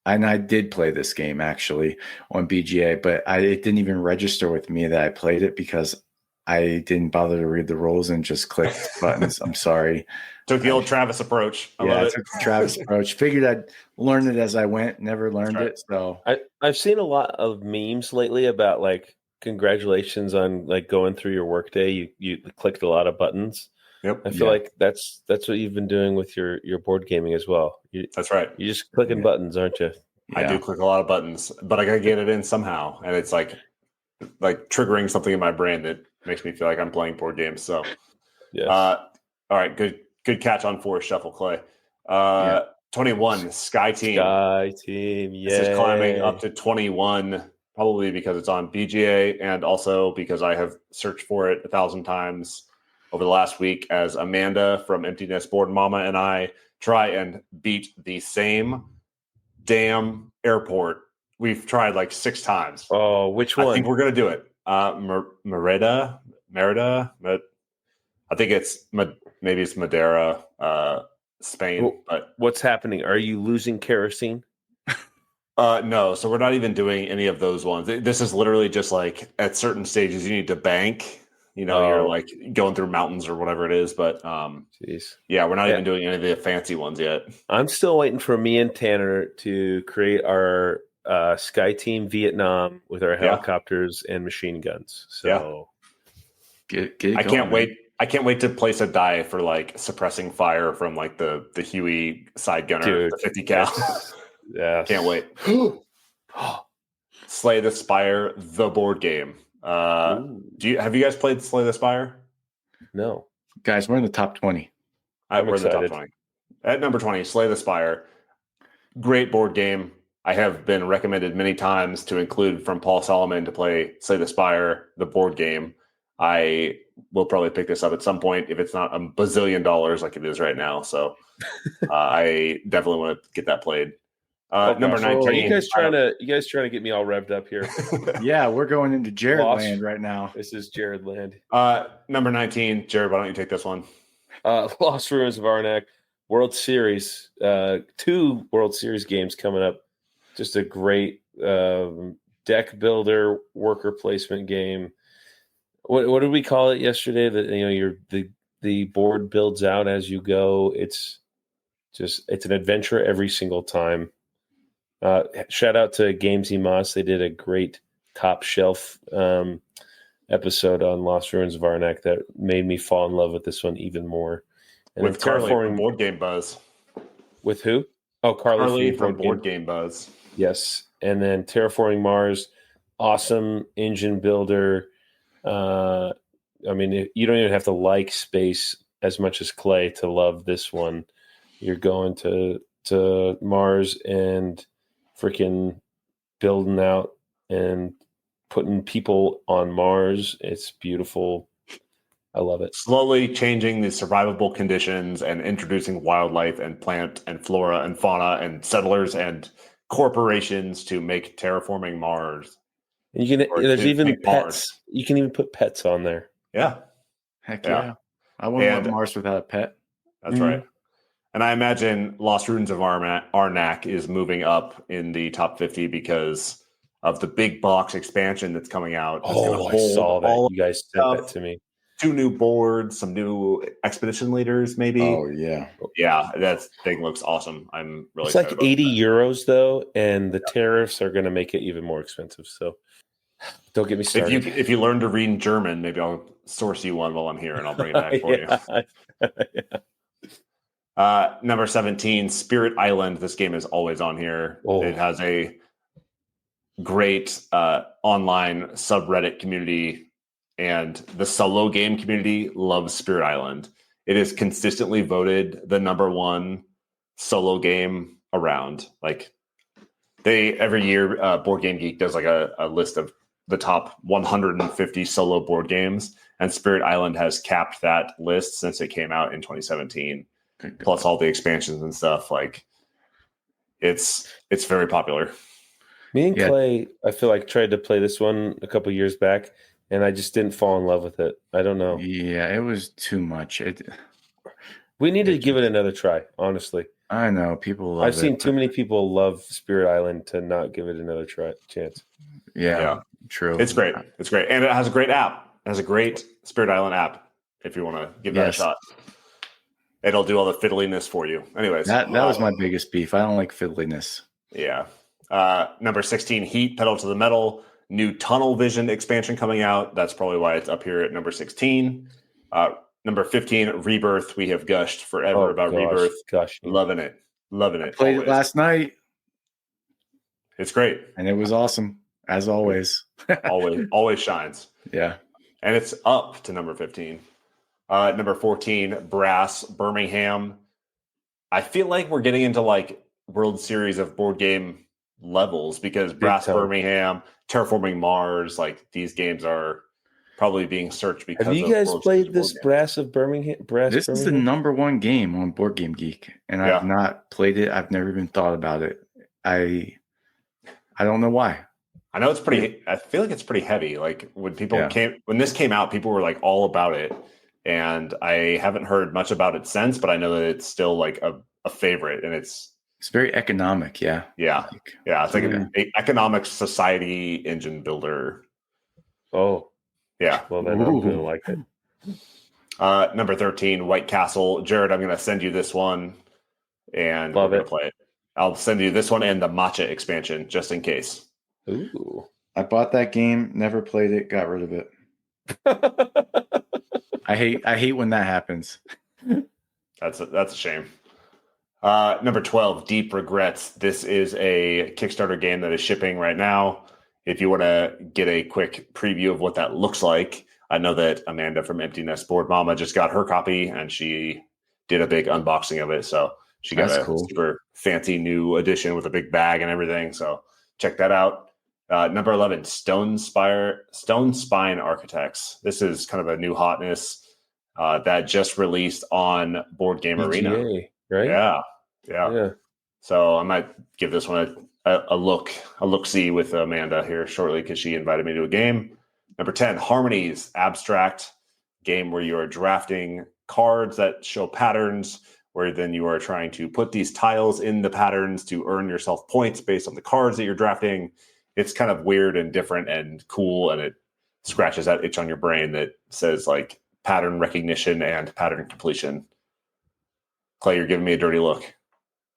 and I did play this game actually on BGA, but it didn't even register with me that I played it because I didn't bother to read the rules and just clicked buttons. I'm sorry. Took the old Travis approach. I took the Travis approach. Figured I'd learn it as I went. Never learned it. So I've seen a lot of memes lately about like congratulations on like going through your workday. You clicked a lot of buttons. Yep. I feel like that's what you've been doing with your board gaming as well. That's right. You're just clicking buttons, aren't you? Yeah. I do click a lot of buttons, but I gotta get it in somehow, and it's like triggering something in my brain that makes me feel like I'm playing board games. So, all right, good catch on Forest Shuffle, Clay. 21, Sky Team. Sky Team, This is climbing up to 21, probably because it's on BGA, and also because I have searched for it 1,000 times over the last week as Amanda from Empty Nest Board Mama and I try and beat the same damn airport. We've tried like 6 times. Oh, which one? I think we're going to do it. Merida. I think maybe it's Madeira, Spain. But what's happening? Are you losing kerosene? No. So we're not even doing any of those ones. This is literally just like at certain stages you need to bank. You know, you're like going through mountains or whatever it is. But we're not even doing any of the fancy ones yet. I'm still waiting for me and Tanner to create our Sky Team Vietnam with our helicopters and machine guns. So get it I can't wait. I can't wait to place a die for like suppressing fire from like the Huey side gunner, the 50 cal. Yeah, can't wait. Slay the Spire, the board game. Have you guys played Slay the Spire? No, guys, we're in the top 20. We're in the top 20. At number 20, Slay the Spire. Great board game. I have been recommended many times to include from Paul Solomon to play Slay the Spire, the board game. I will probably pick this up at some point if it's not $1 bazillion like it is right now. So I definitely want to get that played. Number 19. You guys trying to get me all revved up here? Yeah, we're going into Jared land right now. This is Jared land. Number 19. Jared, why don't you take this one? Lost Ruins of Arnak, World Series. 2 World Series games coming up. Just a great deck builder, worker placement game. What did we call it yesterday? That the board builds out as you go. It's an adventure every single time. Shout out to Gamesy Moss. They did a great top shelf episode on Lost Ruins of Arnak that made me fall in love with this one even more. And with Carly from Board Game Buzz. With who? Oh, Carly from Board Game Buzz. Yes. And then Terraforming Mars, awesome engine builder. I mean, you don't even have to like space as much as Clay to love this one. You're going to Mars and freaking building out and putting people on Mars. It's beautiful. I love it. Slowly changing the survivable conditions and introducing wildlife and plant and flora and fauna and settlers and corporations to make terraforming Mars. And there's even pets. Mars. You can even put pets on there. Yeah. Heck yeah. I wouldn't want Mars without a pet. That's right. And I imagine Lost Ruins of Arnak is moving up in the top 50 because of the big box expansion that's coming out. I saw that. You guys sent that to me. 2 new boards, some new expedition leaders, maybe. Oh, yeah. Yeah, that thing looks awesome. I'm really It's like 80 euros, though, and the tariffs are going to make it even more expensive. So don't get me started. If you learn to read German, maybe I'll source you one while I'm here, and I'll bring it back for you. Yeah. Number 17, Spirit Island. This game is always on here. Oh. It has a great online subreddit community, and the solo game community loves Spirit Island. It is consistently voted the number 1 solo game around. Like every year, BoardGameGeek does like a list of the top 150 solo board games, and Spirit Island has capped that list since it came out in 2017. Plus all the expansions and stuff. Like it's very popular. Me and Clay, I feel like tried to play this one a couple years back, and I just didn't fall in love with it. I don't know. Yeah, it was too much. We need to give it another try, honestly. I know people love it. I've seen too many people love Spirit Island to not give it another chance. Yeah, true. It's great. It's great. And it has a great app. It has a great Spirit Island app if you want to give that a shot. It'll do all the fiddliness for you. Anyways. That was my biggest beef. I don't like fiddliness. Yeah. Number 16, Heat, Pedal to the Metal. New Tunnel Vision expansion coming out. That's probably why it's up here at number 16. Number 15, Rebirth. We have gushed forever about Rebirth. Loving it. I played it last night. It's great. And it was awesome, as always. always shines. Yeah. And it's up to number 15. Number 14, Brass, Birmingham. I feel like we're getting into like World Series of board game levels because Brass, Birmingham, Terraforming Mars, like these games are probably being searched because Have you guys played this Brass of Birmingham? This is the number 1 game on BoardGameGeek, and I've not played it. I've never even thought about it. I don't know why. I know it's pretty. I feel like it's pretty heavy. Like when when this came out, people were like all about it. And I haven't heard much about it since, but I know that it's still like a favorite, and it's very economic. Yeah. It's like an economic society engine builder. Oh, yeah. Well, then I'm gonna like it. Number 13, White Castle. Jared, I'm going to send you this one, and we're going to play it. I'll send you this one and the Matcha expansion just in case. Ooh. I bought that game, never played it, got rid of it. I hate when that happens. That's a shame. Number 12, Deep Regrets. This is a Kickstarter game that is shipping right now. If you want to get a quick preview of what that looks like, I know that Amanda from Empty Nest Board Mama just got her copy, and she did a big unboxing of it. So she got a super fancy new edition with a big bag and everything. So check that out. Number 11, Stone Spine Architects. This is kind of a new hotness that just released on Board Game BGA, Arena. Right? Yeah. So I might give this one a look-see with Amanda here shortly because she invited me to a game. Number 10, Harmonies, abstract game where you are drafting cards that show patterns, where then you are trying to put these tiles in the patterns to earn yourself points based on the cards that you're drafting. It's kind of weird and different and cool, and it scratches that itch on your brain that says like pattern recognition and pattern completion. Clay, you're giving me a dirty look.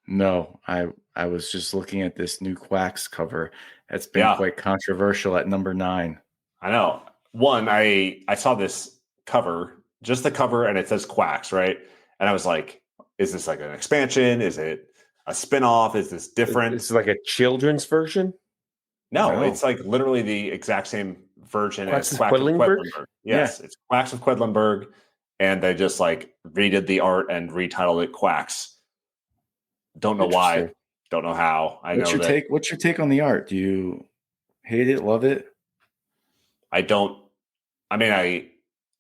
No, I was just looking at this new Quacks cover. It's been quite controversial at number 9. I know. One, I saw this cover, just the cover, and it says Quacks, right? And I was like, is this like an expansion? Is it a spinoff? Is this different? It's like a children's version? No, it's like literally the exact same version as Quacks of Quedlinburg. Yes, it's Quacks of Quedlinburg, and they just like redid the art and retitled it Quacks. Don't know why. Don't know how. What's your take on the art? Do you hate it? Love it? I don't. I mean,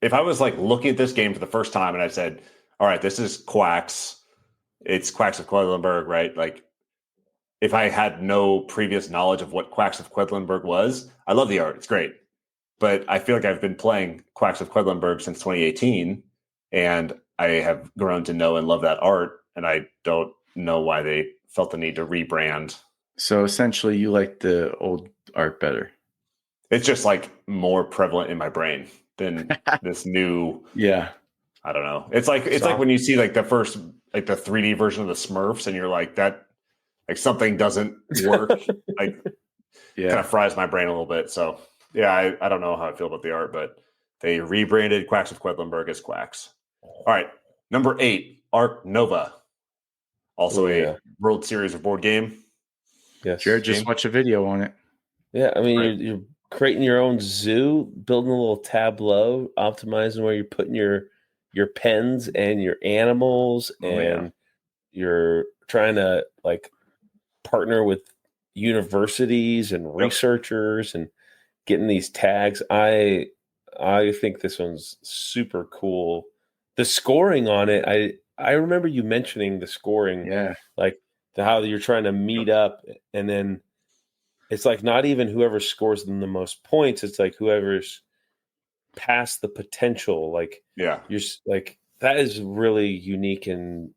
if I was like looking at this game for the first time and I said, "All right, this is Quacks. It's Quacks of Quedlinburg," right? Like, if I had no previous knowledge of what Quacks of Quedlinburg was, I love the art. It's great. But I feel like I've been playing Quacks of Quedlinburg since 2018, and I have grown to know and love that art, and I don't know why they felt the need to rebrand. So essentially you like the old art better. It's just like more prevalent in my brain than this new. Yeah. I don't know. It's like when you see like the first, like the 3D version of the Smurfs and you're like that, like something doesn't work. Like kind of fries my brain a little bit. So yeah, I don't know how I feel about the art, but they rebranded Quacks of Quedlinburg as Quacks. All right. Number 8, Arc Nova. Also a World Series of board game. Yes. Jared, just watch a video on it. Yeah, I mean, you're creating your own zoo, building a little tableau, optimizing where you're putting your pens and your animals, and you're trying to like partner with universities and researchers and getting these tags. I think this one's super cool. The scoring on it, I remember you mentioning the scoring, like how you're trying to meet up, and then it's like not even whoever scores them the most points. It's like whoever's past the potential. Like, you're like, that is really unique and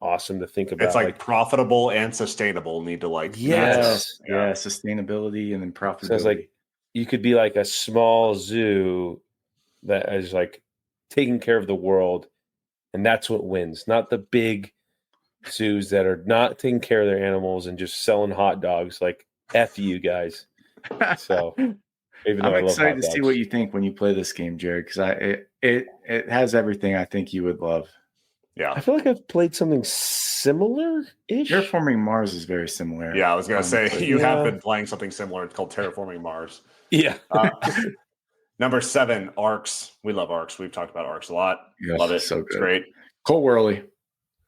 awesome to think about. It's like profitable and sustainable need to like. Sustainability and then profitability. So it's like you could be like a small zoo that is like taking care of the world, and that's what wins, not the big zoos that are not taking care of their animals and just selling hot dogs. Like, F you guys. So even I'm excited to see what you think when you play this game, Jared, because it has everything I think you would love. Yeah, I feel like I've played something similar-ish. Terraforming Mars is very similar. Yeah, I was gonna say you have been playing something similar. It's called Terraforming Mars. Yeah. Number 7, Arcs. We love Arcs. We've talked about Arcs a lot. Love it. So good. It's great. Cole Worley.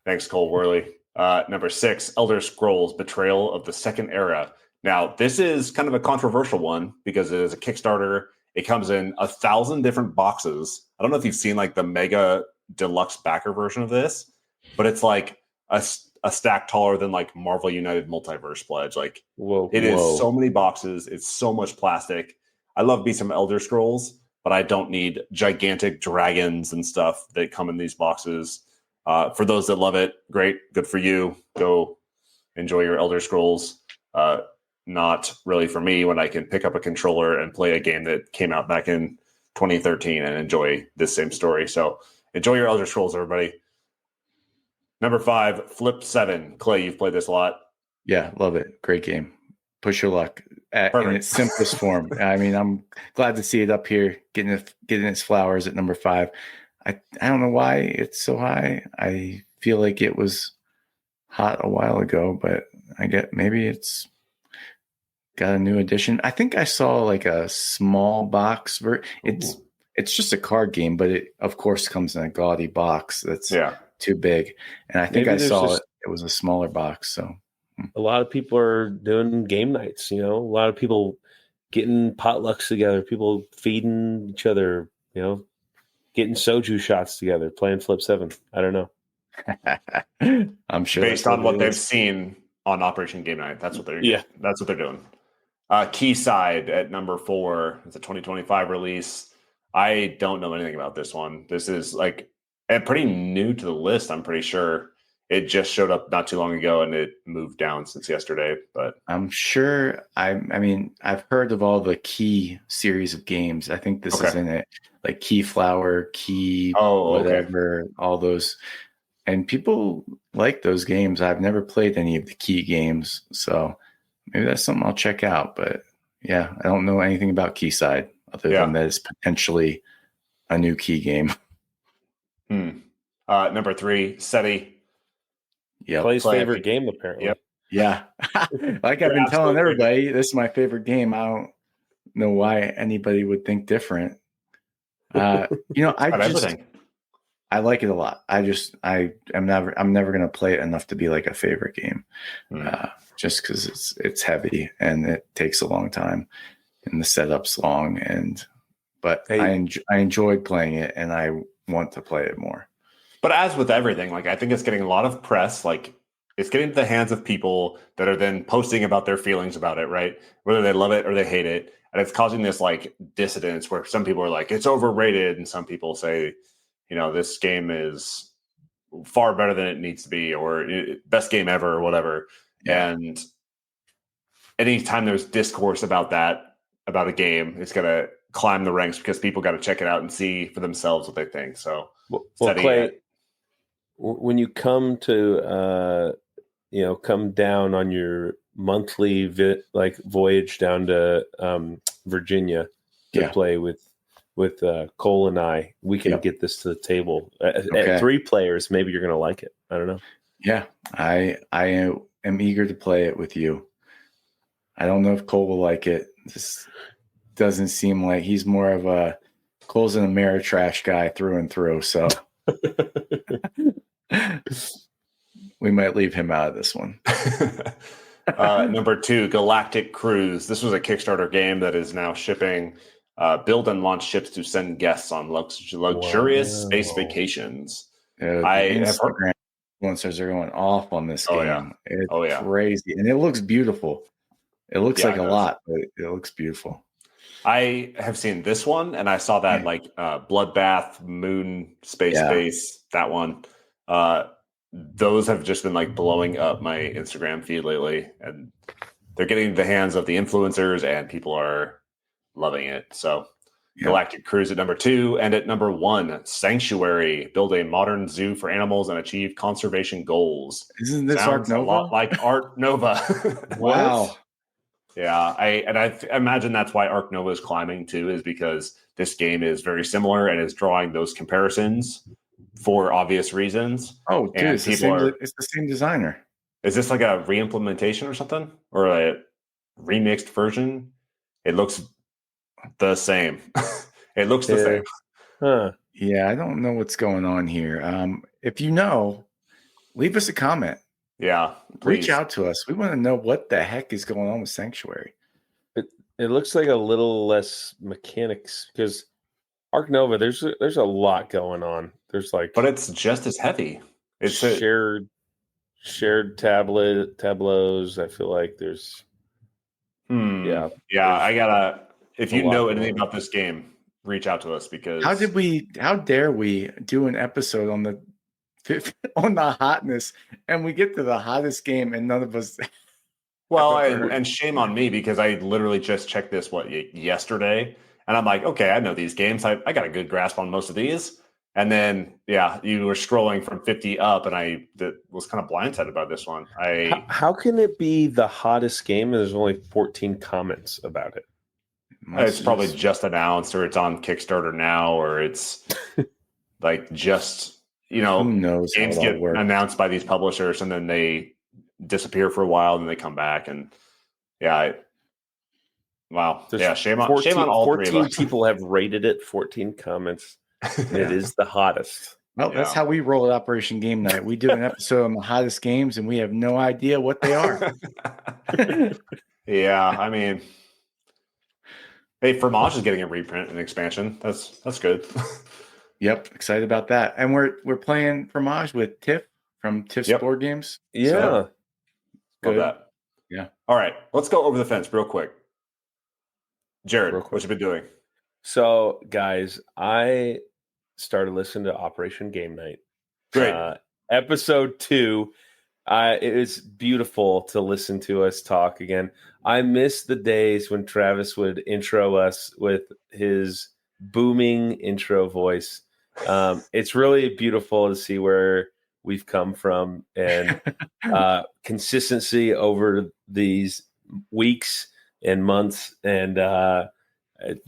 Thanks, Cole Worley. Number 6, Elder Scrolls: Betrayal of the Second Era. Now, this is kind of a controversial one because it is a Kickstarter. It comes in 1,000 different boxes. I don't know if you've seen like the mega deluxe backer version of this, but it's like a stack taller than like Marvel United Multiverse Pledge. Like, it is so many boxes. It's so much plastic. I love me some Elder Scrolls, but I don't need gigantic dragons and stuff that come in these boxes. For those that love it, great. Good for you. Go enjoy your Elder Scrolls. Not really for me when I can pick up a controller and play a game that came out back in 2013 and enjoy this same story. So enjoy your Elder Scrolls, everybody. Number 5, Flip 7. Clay, you've played this a lot. Yeah, love it. Great game. Push your luck in its simplest form. I mean, I'm glad to see it up here, getting its flowers at number 5. I don't know why it's so high. I feel like it was hot a while ago, but I get maybe it's got a new edition. I think I saw like a small box. It's just a card game, but it of course comes in a gaudy box that's too big. And I think I saw it was a smaller box. So a lot of people are doing game nights, a lot of people getting potlucks together, people feeding each other, getting soju shots together, playing Flip 7. I don't know. I'm sure based on what they've seen, on Operation Game Night. That's what they're doing. Quayside at number 4. It's a 2025 release. I don't know anything about this one. This is like pretty new to the list. I'm pretty sure it just showed up not too long ago and it moved down since yesterday. But I'm sure. I mean, I've heard of all the Key series of games. I think this is in it, like Keyflower, Key, whatever, all those. And people like those games. I've never played any of the Key games, so maybe that's something I'll check out. But yeah, I don't know anything about Quayside other than that it's potentially a new Key game. Number 3, SETI. Yeah, Clay's favorite game, apparently. Yep. Yeah. Like I've been telling everybody, this is my favorite game. I don't know why anybody would think different. I like it a lot. I'm never going to play it enough to be like a favorite game. Just because it's heavy and it takes a long time and the setup's long. But I enjoyed playing it and I want to play it more. But as with everything, like I think it's getting a lot of press. Like it's getting to the hands of people that are then posting about their feelings about it, right? Whether they love it or they hate it, and it's causing this like dissidence where some people are like it's overrated, and some people say, this game is far better than it needs to be, or best game ever, or whatever. Yeah. And anytime there's discourse about a game, it's gonna climb the ranks because people got to check it out and see for themselves what they think. So, Clay, when you come to come down on your monthly voyage down to Virginia to play with Cole and I, we can get this to the table at 3 players. Maybe you're going to like it. I don't know. Yeah, I am eager to play it with you. I don't know if Cole will like it. This doesn't seem like he's more of a Cole's an Ameritrash guy through and through. So we might leave him out of this one. Number 2, Galactic Cruise. This was a Kickstarter game that is now shipping. Build and launch ships to send guests on luxurious space vacations. Instagram influencers are going off on this game. It's crazy. And it looks beautiful. It looks like a lot, but it looks beautiful. I have seen this one, and I saw that Bloodbath, Moon, Space Base, that one. Those have just been like blowing up my Instagram feed lately, and they're getting the hands of the influencers, and people are loving it. So Galactic Cruise at number 2, and at number 1, Sanctuary. Build a modern zoo for animals and achieve conservation goals. Isn't this Ark Nova? A lot like Ark Nova. Wow. Yeah, I imagine that's why Ark Nova is climbing too, is because this game is very similar and is drawing those comparisons for obvious reasons. Oh, dude, it's the same designer. Is this like a re-implementation or something, or a remixed version? It looks the same. It looks the same. Huh. Yeah, I don't know what's going on here. If you know, leave us a comment. Yeah, please. Reach out to us. We want to know what the heck is going on with Sanctuary. It looks like a little less mechanics because Ark Nova, there's a lot going on. There's but it's just as heavy. It's shared tableaus. I feel like there's I gotta. If you know anything about this game, reach out to us because how dare we do an episode on the hotness and we get to the hottest game and none of us and shame on me because I literally just checked this yesterday and I'm like, okay, I know these games. I got a good grasp on most of these. And then you were scrolling from 50 up and I was kind of blindsided by this one. How can it be the hottest game and there's only 14 comments about it? It's probably just announced or it's on Kickstarter now or it's like just who knows, games get announced by these publishers and then they disappear for a while and then they come back and shame on all 14 three of us. People have rated it, 14 comments. It is the hottest. Well, that's how we roll at Operation Game Night. We do an episode on the hottest games and we have no idea what they are. Yeah, I mean, hey, Fromage is getting a reprint and expansion. That's good. Yep, excited about that. And we're playing Fromage with Tiff from Tiff's Board Games. Yeah. So good. that. Yeah. All right. Let's go over the fence real quick. Jared, what you been doing? So, guys, I started listening to Operation Game Night. Great. Episode 2. It was beautiful to listen to us talk again. I miss the days when Travis would intro us with his booming intro voice. It's really beautiful to see where we've come from and consistency over these weeks and months. And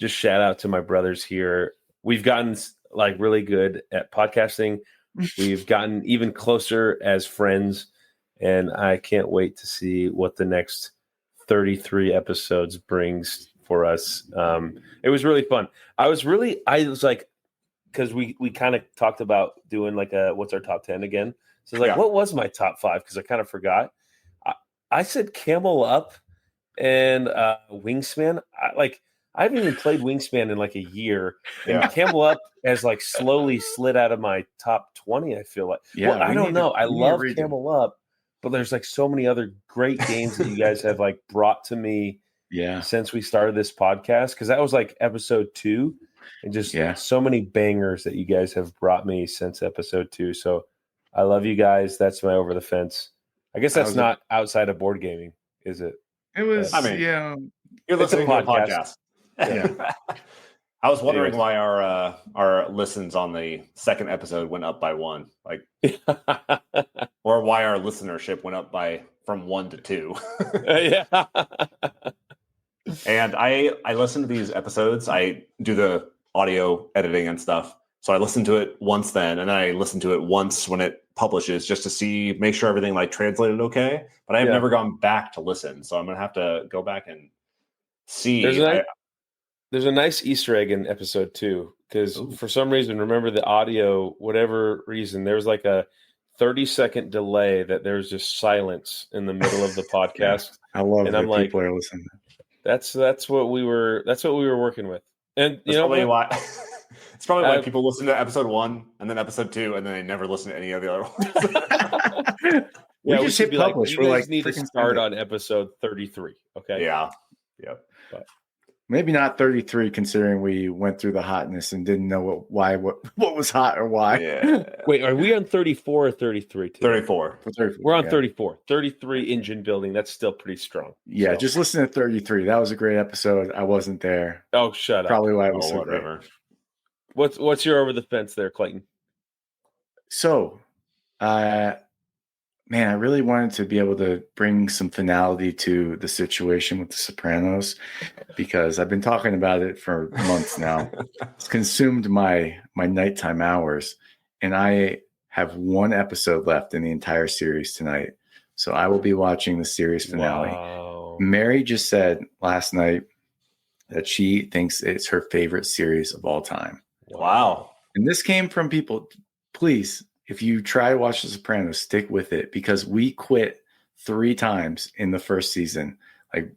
just shout out to my brothers here. We've gotten like really good at podcasting. We've gotten even closer as friends. And I can't wait to see what the next 33 episodes brings for us. It was really fun. I was like, because we kind of talked about doing like what's our top 10 again. So like, what was my top 5? Because I kind of forgot. I said Camel Up and Wingspan. I haven't even played Wingspan in like a year. And Camel Up has like slowly slid out of my top 20, I feel like. Yeah, well, I don't know. I love Camel Up. But there's like so many other great games that you guys have like brought to me since we started this podcast. Because that was like episode 2. And just so many bangers that you guys have brought me since episode 2. So I love you guys. That's my over the fence. I guess that's not outside of board gaming, is it? It was, you're listening to a podcast. Yeah. I was wondering why our listens on the second episode went up by 1, or why our listenership went up from 1 to 2. And I listen to these episodes. I do the audio editing and stuff, so I listen to it once then, and then I listen to it once when it publishes, just to make sure everything like translated okay. But I have never gone back to listen, so I'm gonna have to go back and see. There's a nice Easter egg in episode 2 because for some reason, remember the audio, whatever reason, there's like a 30-second delay that there's just silence in the middle of the podcast. I love that people are listening. That's what we were working with. And that's probably why it's probably why people listen to episode 1 and then episode 2 and then they never listen to any of the other ones. we just hit publish. You guys need to start on episode 33. Okay. Yeah. Yep. But maybe not 33, considering we went through the hotness and didn't know what was hot or why. Yeah. Wait, are we on 34 or 33? 34. We're on 34. 33 engine building. That's still pretty strong. Yeah, just listen to 33. That was a great episode. I wasn't there. Oh, shut up. Probably why it was so great. What's your over the fence there, Clayton? So, man, I really wanted to be able to bring some finality to the situation with the Sopranos because I've been talking about it for months now. It's consumed my nighttime hours, and I have 1 episode left in the entire series tonight. So I will be watching the series finale. Wow. Mary just said last night that she thinks it's her favorite series of all time. Wow. And this came from people, please, if you try to watch The Sopranos, stick with it because we quit 3 times in the first season. Like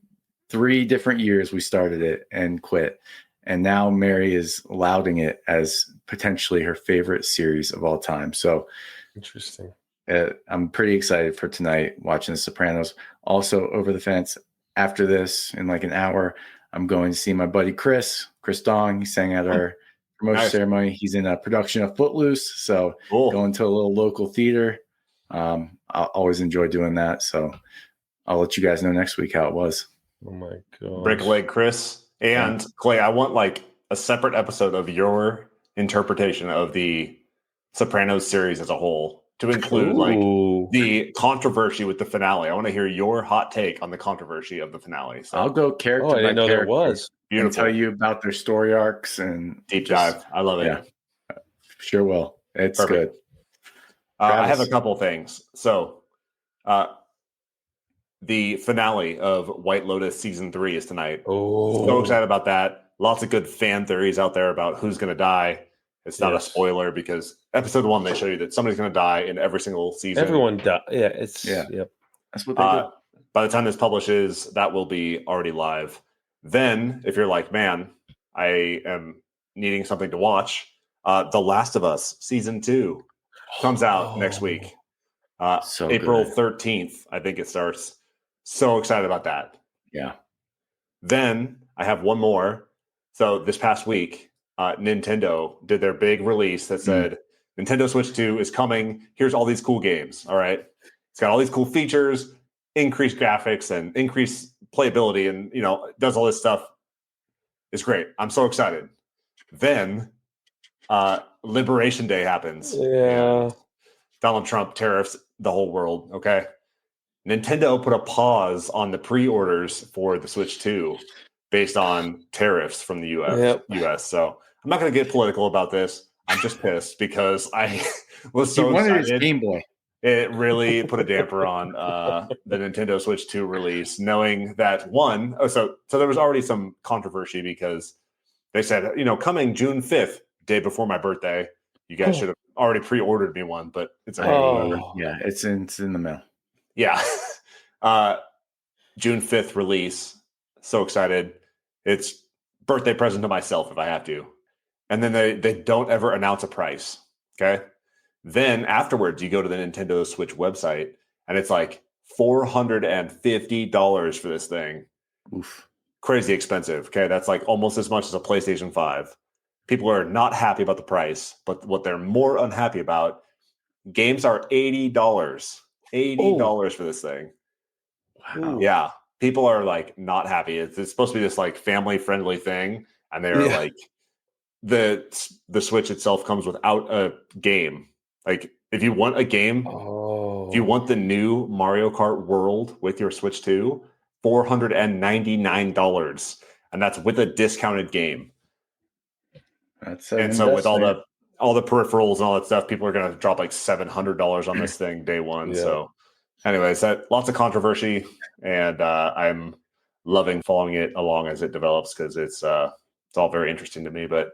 3 different years we started it and quit. And now Mary is lauding it as potentially her favorite series of all time. So interesting. I'm pretty excited for tonight watching The Sopranos. Also, over the fence, after this, in like an hour, I'm going to see my buddy Chris Dong. He sang at our promotion ceremony. He's in a production of Footloose, so going to a little local theater. I always enjoy doing that, so I'll let you guys know next week how it was. Oh my god! Break a leg, Chris and Clay. I want like a separate episode of your interpretation of the Sopranos series as a whole, to include like the controversy with the finale. I want to hear your hot take on the controversy of the finale. So I'll go character I didn't know there was. Beautiful. And tell you about their story arcs and deep dive. I love it. Yeah, sure will. It's perfect. Good. I have a couple things. So, the finale of White Lotus season 3 is tonight. Oh, so excited about that! Lots of good fan theories out there about who's going to die. It's not a spoiler because episode 1 they show you that somebody's going to die in every single season. Everyone dies. Yeah, Yep. That's what they do. By the time this publishes, that will be already live. Then, if you're like, man, I am needing something to watch, The Last of Us season 2 comes out next week. April 13th, I think it starts. So excited about that. Yeah. Then I have one more. So this past week, Nintendo did their big release that said Nintendo Switch 2 is coming. Here's all these cool games. All right. It's got all these cool features, increased graphics and increased playability, and does all this stuff. It's great. I'm so excited. Then Liberation Day happens. Yeah. Donald Trump tariffs the whole world. Okay. Nintendo put a pause on the pre-orders for the Switch 2 based on tariffs from the US. So I'm not going to get political about this. I'm just pissed because I was so excited. His Game Boy. It really put a damper on the Nintendo Switch 2 release, knowing that so there was already some controversy because they said, coming June 5th, day before my birthday, you guys should have already pre-ordered me one, but it's yeah, it's in the mail. Yeah. June 5th release. So excited. It's birthday present to myself if I have to. And then they don't ever announce a price. Okay. Then afterwards, you go to the Nintendo Switch website and it's like $450 for this thing. Oof. Crazy expensive. Okay. That's like almost as much as a PlayStation 5. People are not happy about the price, but what they're more unhappy about, games are $80. $80 for this thing. Wow. Yeah. People are like not happy. It's supposed to be this like family friendly thing. And they're like, the Switch itself comes without a game. Like if you want a game, if you want the new Mario Kart World with your Switch 2, $499. And that's with a discounted game. And so with all the peripherals and all that stuff, people are going to drop like $700 on this thing day one. Yeah. So anyways, lots of controversy, and I'm loving following it along as it develops because it's all very interesting to me. But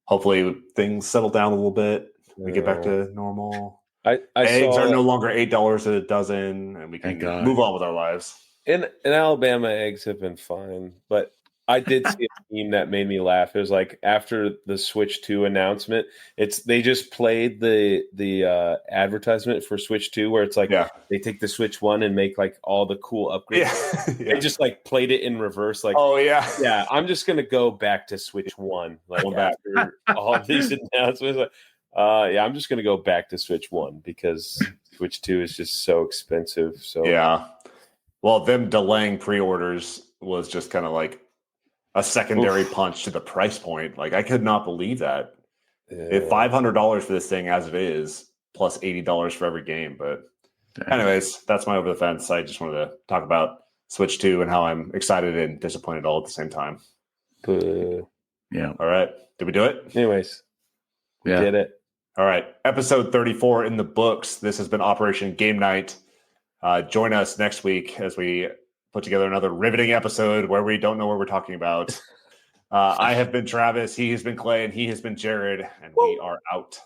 hopefully things settle down a little bit. We get back to normal. Eggs are no longer $8 a dozen, and we can move on with our lives. In Alabama, eggs have been fine, but I did see a meme that made me laugh. It was like after the Switch 2 announcement, they just played the advertisement for Switch 2 where it's like they take the Switch 1 and make like all the cool upgrades. They just like played it in reverse. Like, yeah, I'm just gonna go back to Switch 1. Like after all these announcements, like, I'm just gonna go back to Switch 1 because Switch 2 is just so expensive. So well, them delaying pre-orders was just kind of like a secondary punch to the price point. Like I could not believe that. If $500 for this thing as it is, plus $80 for every game. But anyways, that's my over the fence. I just wanted to talk about Switch 2 and how I'm excited and disappointed all at the same time. Yeah. All right. Did we do it? Anyways, we did it. All right. Episode 34 in the books. This has been Operation Game Night. Join us next week as we put together another riveting episode where we don't know what we're talking about. I have been Travis, he has been Clay, and he has been Jared, and we are out.